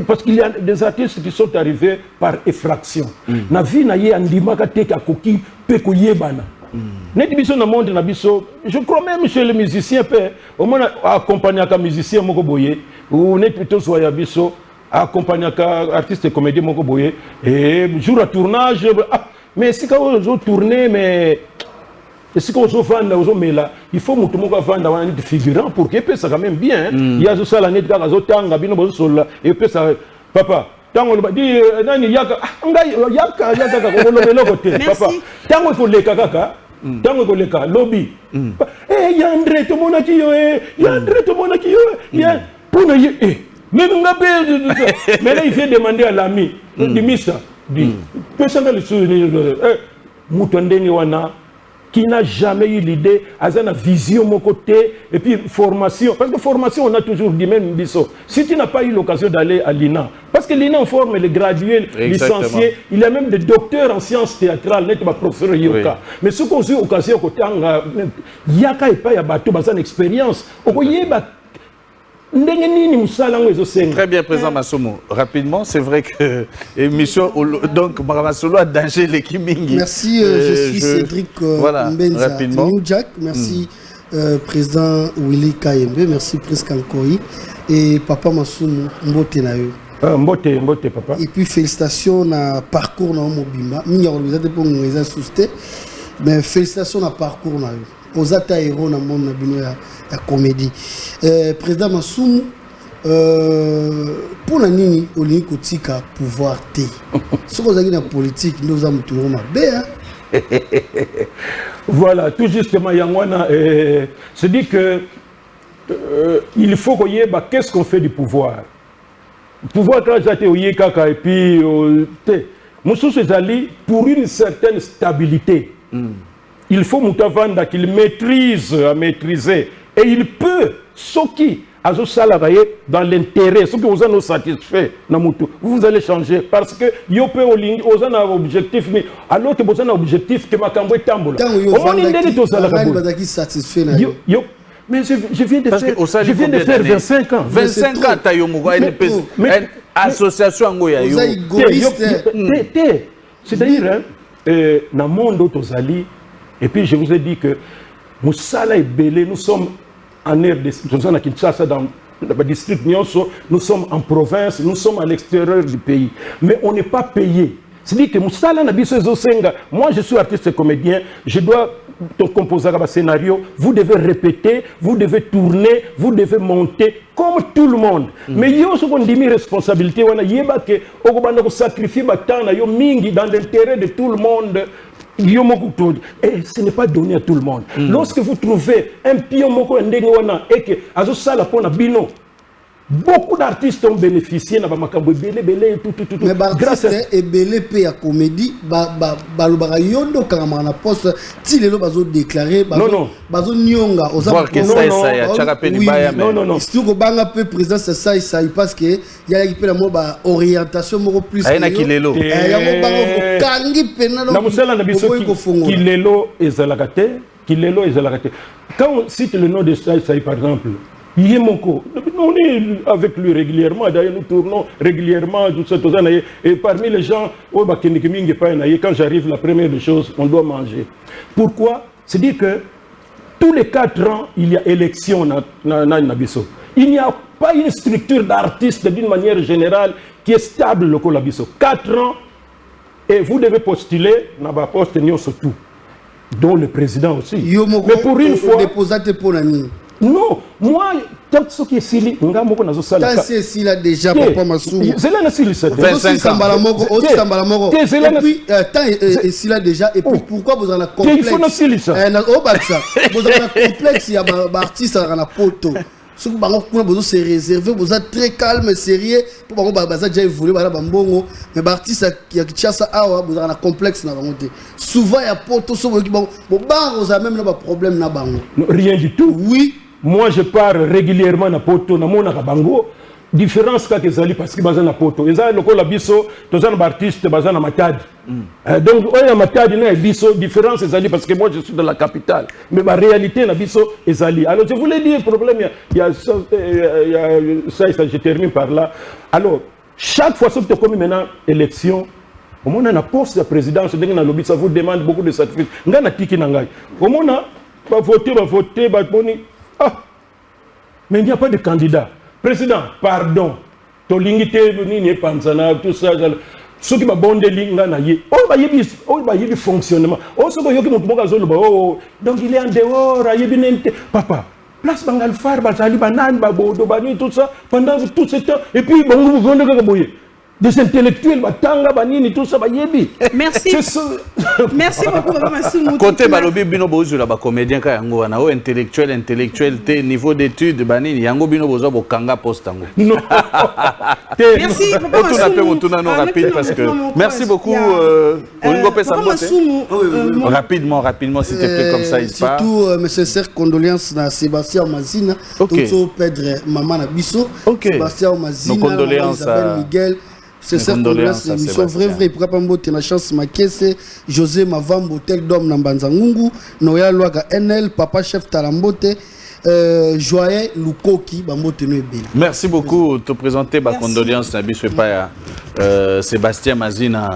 parce qu'il y a des artistes qui sont arrivés par effraction na vie na ye andimaka teka koki pe ko yebana net biso na monde na biso je crois même chez les musiciens pe au moins accompagner ka musicien moko boye ou net plutôt soya biso accompagné un artiste comédien moko boye et jour à tournage mais si quand on tourner mais si quand on vend on met là il faut mutu moko vendre un figurant pour que ça quand même bien il y a ça la net ka zo tanga bino bozo sola et puis ça papa tango le dit nani yaka yaka ko lo côté papa tango ko le kaka tango ko le ka lobby Yandre to monaki yo Yandre to monaki yo ya pour ne mais là, il vient demander à l'ami, dit Missa, dit, personne n'a le souvenir de Moutondeni Wana, qui n'a jamais eu l'idée, à une vision de mon côté, et puis formation. Parce que formation, on a toujours dit même Bisso. Si tu n'as pas eu l'occasion d'aller à l'INA, parce que l'INA forme les gradués, licenciés, il y a même des docteurs en sciences théâtrales, n'est pas professeur Yoka. Mais ce qu'on a eu l'occasion, il y a une expérience. Très bien, président Massomo. Rapidement, c'est vrai que émission donc Masolo a danger l'équipe. Merci, je suis Cédric Mbenza, rapidement. New Jack. Merci président Willy Kayembe, merci Prisca Nkoyi et papa Massomo Mbote nayo. Mbote papa. Et puis félicitations na parcours na Mobimba. Mingi organisé pour nous les assister. Mais félicitations na parcours nayo. Ozata héros na monde na bino ya comédie. Président Massoum, pour la nini, on a un pouvoir T. Ce qu'on a dit dans la politique, nous avons toujours ma bien. Voilà, tout justement, Yangwana, se dit que il faut qu'on y ait, qu'est-ce qu'on fait du pouvoir? Le pouvoir, quand j'ai été au Yekaka et puis Moussou Sezali, pour une certaine stabilité, il faut Moutavanda qu'il maîtrise à maîtriser. Et il peut, ce qui a dans l'intérêt, ce qui vous a satisfait, vous allez changer. Parce que vous avez un objectif, alors que vous avez un objectif que Makambo est tambola. Mais je viens de faire 25 ans. 25 ans, tu as une association. C'est-à-dire, dans le monde d'Ozali, et puis je vous ai dit que Moussala et Belé, nous sommes en RDC, nous sommes à Kinshasa, dans le district Nyonso, nous sommes en province, nous sommes à l'extérieur du pays. Mais on n'est pas payé. C'est-à-dire que Moussala Nabiso Zosenga, moi je suis artiste et comédien, je dois composer un scénario, vous devez répéter, vous devez tourner, vous devez monter, comme tout le monde. Mais il y a aussi une responsabilité, il y a un sacrifice dans l'intérêt de tout le monde. Et ce n'est pas donné à tout le monde. Lorsque vous trouvez un pion moko ndengwana et que azosala pona bino, beaucoup d'artistes ont bénéficié na bamakambo belé tout. Mais grâce à belé pe ya comédie balobaka yondo kama na poste ti lelo bazo déclarer bazo nyonga voir que ça ya chaka pe ni baya mais non surtout ko banga pe président ça parce que ya ki pe la mo ba orientation moko plus ayena kilelo ya mo bango kangi pe na na musala na biso kilelo ezalakate quand on cite le nom de ça par exemple Yemoko, on est avec lui régulièrement, d'ailleurs nous tournons régulièrement, et parmi les gens, quand j'arrive, la première des choses, on doit manger. Pourquoi? C'est-à-dire que tous les 4 ans, il y a élection dans Nabiso. Il n'y a pas une structure d'artistes d'une manière générale qui est stable le Colabiso. 4 ans, et vous devez postuler, dans la poste surtout, dont le président aussi. Mais pour une fois... Non, moi, tant que ce qui est Sili, c'est Sili déjà, papa Massou. C'est là, Sili, c'est 25 ans. Et puis, tant Sili déjà, et puis pourquoi vous avez un complexe? Vous avez un complexe, il y a un artiste à la photo. Ce que vous avez se réserver, vous êtes très calme et sérieux pour que vous avez déjà évolué, mais les artistes qui ont un complexe. Souvent, il y a poto, vous avez même un problème. Rien du tout. Oui. Moi, je pars régulièrement à poto, na mona bango. Différence que les parce que bazan na poto. Ils ont le biso, tous un artiste bazan na matadi. Donc, on a matadi na biso différence les parce que moi je suis de la capitale. Mais la réalité na biso les ali. Alors je voulais dire problème il y a ça je termine par là. Alors chaque fois que tu comme maintenant élection au moins on a poste de présidence donc na lobby ça vous demande beaucoup de sacrifices. Ngana tiki na ngai. Au moins va voter ba boni. Ah. Mais il n'y a pas de candidat. Président, pardon. Tolingite ni pansana tout ça. Ce qui va bonde linga na ye. Oh ba yebi fonctionnement. Oh ce que yoki mutumoka zolo ba oh. Donc il est en dehors, yebi nente. Papa, place bangal far ba sali banane ba bodo ba ni tout ça pendant tout ce temps et puis bango vous vendez ka boye. Des intellectuels batanga banini tout ça ba yebi. Merci. Merci beaucoup Papa Massou. Côté balobi bino bozo la ba comédien ka yango wana o intellectuel té niveau d'études banini yango bino bozo bokanga poste yango. Non. Merci Papa Massou. Rapide parce que merci beaucoup Olingo Pesa rapidement s'il te plaît comme ça il part. Surtout mes sincères condoléances à Sébastien Mazina, tout perdre maman na biso. Sébastien Mazina, Isabelle Miguel. C'est ça qu'on laisse l'émission vrai pourquoi pas mbote na chance makese José Mavambo tel d'homme na Banzangungu Noya Loaga NL Papa Chef Talambote Joyeux Lukoki bambote no ebele. Merci beaucoup te présenter ma condoléance na biso pa Sébastien Mazina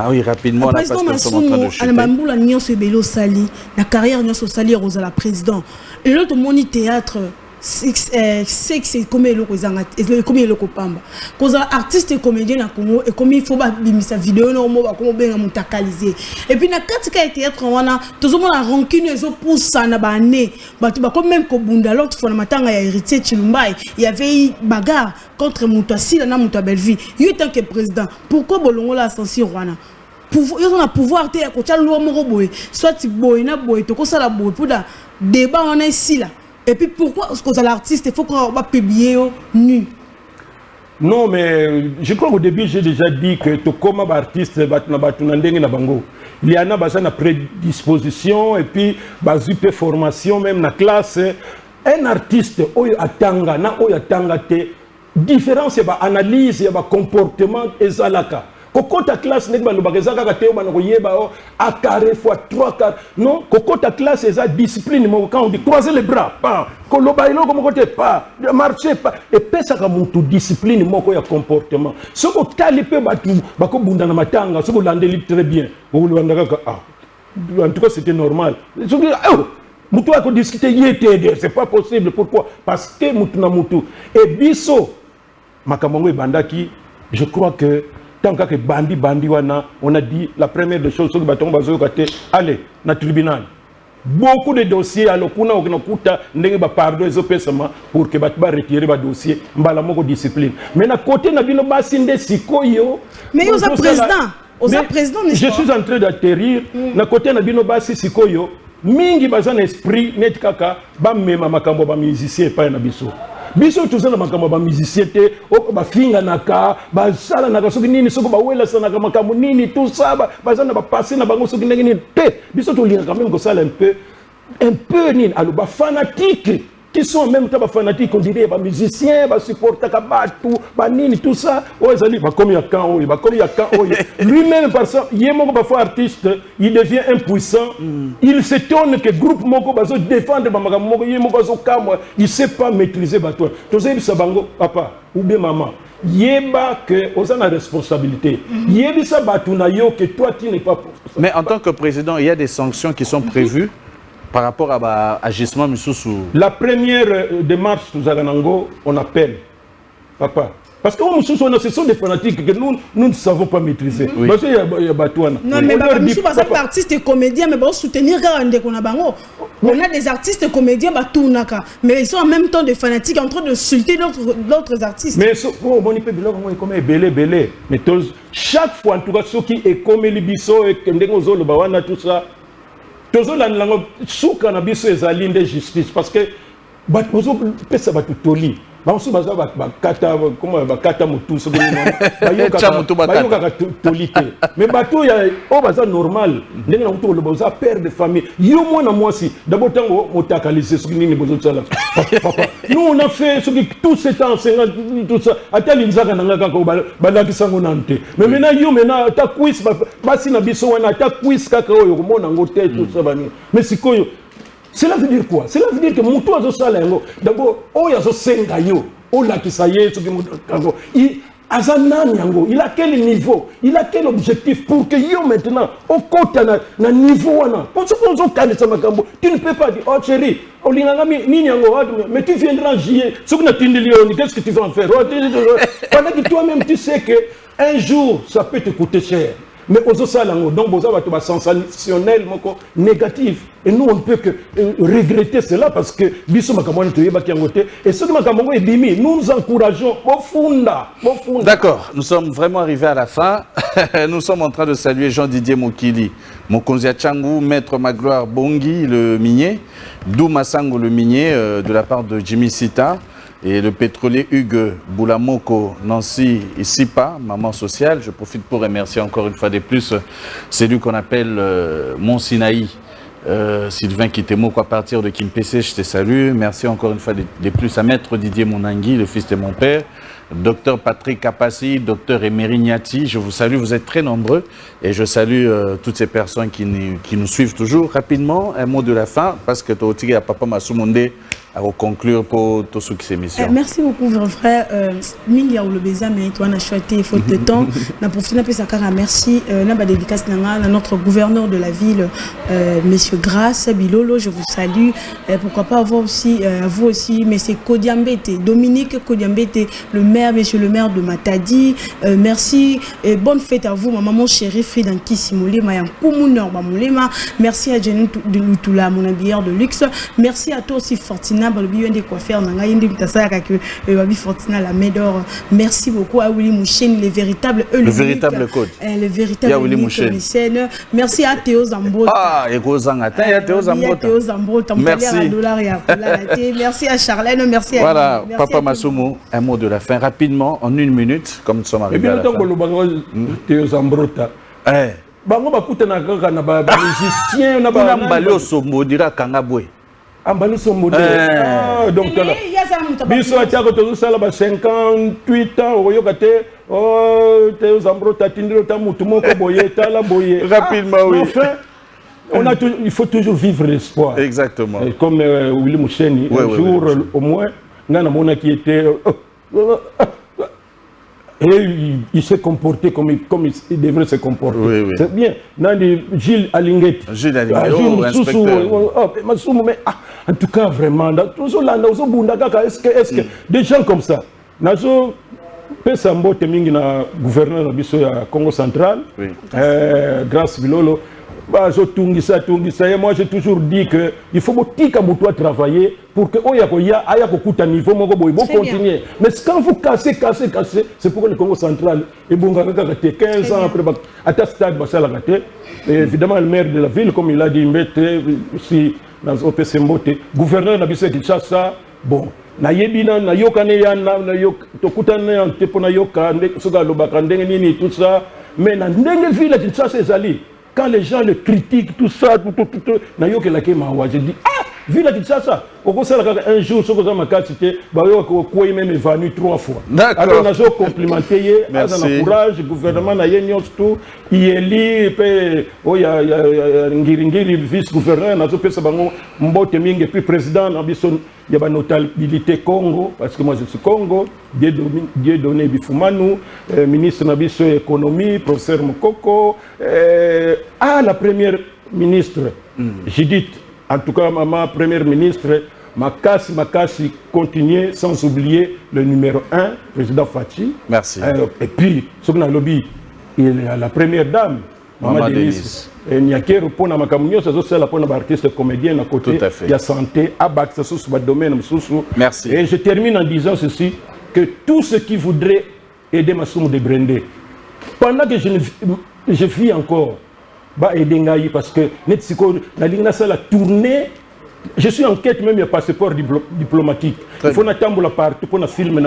oui rapidement parce que nous sommes en train de chuter. Bambula nyonso ebele sali la carrière nyonso sali Rosa la président et l'autre moni théâtre c'est comme le copamba cause artiste et comédien na Congo et comme il faut bimisa vidéo no mo ba comme ben mutakaliser et puis na katika théâtre wana tozomona la rancune ezo poussa na bané ba comme même ko bunda l'autre fois na matanga ya héritier Chilumbai il y avait bagarre contre Moutasila na Mouta Belleville il tant que président pourquoi bolongo la censure wana pouvoir ils ont un pouvoir te ko tcha lo mo boy soit boy na boy to ko sala boy pour da débat on est ici là. Et puis pourquoi est-ce que l'artiste il faut qu'on va publier nu? Non mais je crois qu'au début j'ai déjà dit que tout comme artiste il y en a besoin de prédisposition et puis de formation même la classe. Un artiste oyo atanga na oyo atanga te différence et analyse et comportement ezalaka. Koko ta classe n'est pas le bagage à côté on yeba à carré fois 3 quarts non koko ta classe est discipline quand on dit croiser les bras pas kolobailo comme côté pas marcher pas et pesa comme tout discipline moko ya comportement ce que talipe batu bako bunda na matanga ce que landeli très bien en tout cas c'était normal ce que mutu a discuter yete c'est pas possible pourquoi parce que mutu na mutu et biso makamongo e bandaki je crois que tant que bandi wana, on a dit la première des choses que allez na tribunal. Beaucoup de dossiers à l'okuna okunakuta ndenge ba pardon ezopesama pour que ba retirer ba dossier mbala moko discipline. Mais na côté na bino basinde sikoyo. Mais aux président je suis en train d'atterrir na côté na bino basi sikoyo mingi bazan esprit net kaka ba mema makambo ba musicien pa na biso. Biso tout ça na makambo ba musicien te o ba finga naka ba sala naka soki nini soko ba wela sana ka makambo nini tout ça ba zana ba passer na bango soki nini te biso to lira quand même ko sala un peu nini alo ba fanatique qui sont même pas fanatiques on dirait ba musiciens ba supporter ka batu ba nini tout ça o ezali ba comme ya kan o ba comme ya kan o lui-même par ça yemoko ba artiste il devient impuissant il s'étonne que groupe moko ba zo défendre ba makambo moko yemoko zo kamwa il sait pas maîtriser ba toi to zebi sabango papa ou bien maman yeba que aux la responsabilité yebi sa batu na yo que toi tu n'es pas mais en tant que président il y a des sanctions qui sont prévues par rapport à l'agissement Missoussou. La première démarche Touzaganango, on appelle papa. Parce que ce sont des fanatiques que nous ne savons pas maîtriser. Oui. Parce qu'il y a Batouana. Non, mais Missou, par exemple, artistes et comédiens, mais bon, soutenir on a des artistes et comédiens, mais ils sont en même temps des fanatiques en train de insulter d'autres artistes. Mais chaque fois, en tout cas, ceux qui est comme les bisso et tout ça, toujours la souka na biso ezali de justice parce que bato pesa bato toli bansu baza bakata comment bakata mutu so bayokaka toli te mais bato ya o baza normal ndenge na mutu loboza père de famille yo mwana mwasi d'abord tango motakalise soki nini bozo tsala papa nous on a fait tout ce temps 50 tout ça atali nzaka nanga kaka balakisa ngo nante mais maintenant yo maintenant ta quiz basi na biso wana ta quiz kaka oyo komona ngo te tout ça bani mais sikoyo. Cela veut dire quoi? Cela veut dire que Moutou a ça d'abord, il a senga yo, la qui ça y est, il a quel niveau? Il a quel objectif pour que yo maintenant, au côté na niveau pour ce qu'on tu ne peux pas dire, oh chérie, mais tu viendras gier, qu'est-ce que tu vas en faire? Pendant que toi-même tu sais que un jour ça peut te coûter cher. Mais aux salango donc vous avez sensationnel négatif et nous on ne peut que regretter cela parce que biso makamwana toyeba kiangote et ce makamwana ebimi nous encourageons bofunda. D'accord, nous sommes vraiment arrivés à la fin. Nous sommes en train de saluer Jean-Didier Mokili, Mokonzia Tchangou, Maître Magloire Bongi le minier, Dou Massango le minier de la part de Jimmy Sita. Et le pétrolier Hugues Boulamoko Nancy Isipa, maman sociale. Je profite pour remercier encore une fois de plus celui qu'on appelle Mont Sinaï, Sylvain Kitemo, à partir de Kimpese, je te salue. Merci encore une fois de plus à Maître Didier Monangui, le fils de mon père. Docteur Patrick Kapassi, docteur Emery Niati, je vous salue, vous êtes très nombreux et je salue toutes ces personnes qui nous suivent toujours. Rapidement, un mot de la fin, parce que tu as Papa Masoumonde à conclure pour tout ce qui s'est mission. Merci beaucoup, mon frère. Mingia ou le baiser, mais toi, on a choisi faute de temps. On a profité de Sakara. Merci. On a dédicace à notre gouverneur de la ville, Monsieur Grasse Bilolo. Je vous salue. Pourquoi pas avoir aussi, vous aussi, Monsieur Kodiambete, Dominique Kodiambete, le maire, Monsieur le maire de Matadi. Merci et bonne fête à vous, ma maman chérie Frida Kissimolema, Yankoumounor Bamolema. Merci à Jenny de Lutula, mon habilleur de luxe. Merci à toi aussi, Fortina. Merci beaucoup à Willy Mouchen, le véritable code. Le véritable mécène. Merci à Théo Zambo. Merci à Charlène, merci à voilà, Papa Massoumou, un mot de la fin, rapidement, en 1 minute, comme nous sommes arrivés à la fin. Théo Zambrota. Bango bakutana kaka na ba musicien na ba Mbalo Sombo dira Kangabwe. Ambalo Sombo. Donc là. Biso atako to sala ba 58 ans oyokate Théo Zambrota tindiro ta mutu moko boye tala boye. Rapidement oui. Enfin, il faut toujours vivre l'espoir. Exactement. Et comme Willy Moucheni, un jour au moins, Nana Mona qui était et il s'est comporté comme il devrait se comporter. Oui. C'est bien. Nandi Gilles Alinguet. Gilles Alinguet, inspecteur. Mais en tout cas, vraiment, est-ce que des gens comme ça, Nazo Pesambo Temingi, gouverneur du Congo central, grâce Bilolo, moi j'ai toujours dit qu'il faut que travailler pour que à niveau continuer. Mais quand vous cassez, c'est pourquoi le Congo central est 15 ans après à stade évidemment le maire de la ville, comme il a dit, si dans OPC Mbote, gouverneur de la Kinshasa, bon. Na yebina na yokane ya na yok tokutana ya tepo na yoka soga lobaka ndenge nini tout ça mais na ndenge ville Kinshasa ezali. Quand les gens le critiquent, tout ça, je dis, vu la Kinshasa, un jour, ce que j'ai cité, je même venu 3 fois. D'accord. Alors, on a complimenté, on a courage, le gouvernement a tout, il y a Ngiri, vice-gouverneur, on a fait puis président, il y a notabilité Congo, parce que moi je suis Congo, Dieudonné Bifumanu, ministre de l'économie, professeur Mokoko, la première ministre, Judith, en tout cas ma première ministre, Makassi, continuer sans oublier le numéro 1, président Fachi. Merci. Et puis, ce qu'on a lobby, la première dame, Maman Denise. Et Niakero pour na makamunyo ça c'est la pour na artiste comédien à côté il y a santé abac ça sur domaine. Merci. Et je termine en disant ceci que tous ceux qui voudraient aider Massoumou de Brendé pendant que je vis encore bah aider ngai parce que netsiko na lingna ça la tournée Je suis en quête même de passeport diplomatique. Il faut attendre partout pour filmer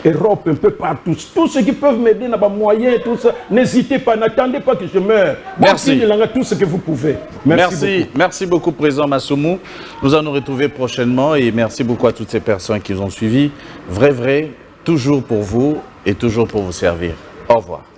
Europe, un peu partout. Tous ceux qui peuvent m'aider dans les moyens, tout ça, n'hésitez pas, n'attendez pas que je meure. Merci. Tout ce que vous pouvez. Merci beaucoup, Président Massoumou. Nous allons nous retrouver prochainement et merci beaucoup à toutes ces personnes qui nous ont suivis. Vrai, toujours pour vous et toujours pour vous servir. Au revoir.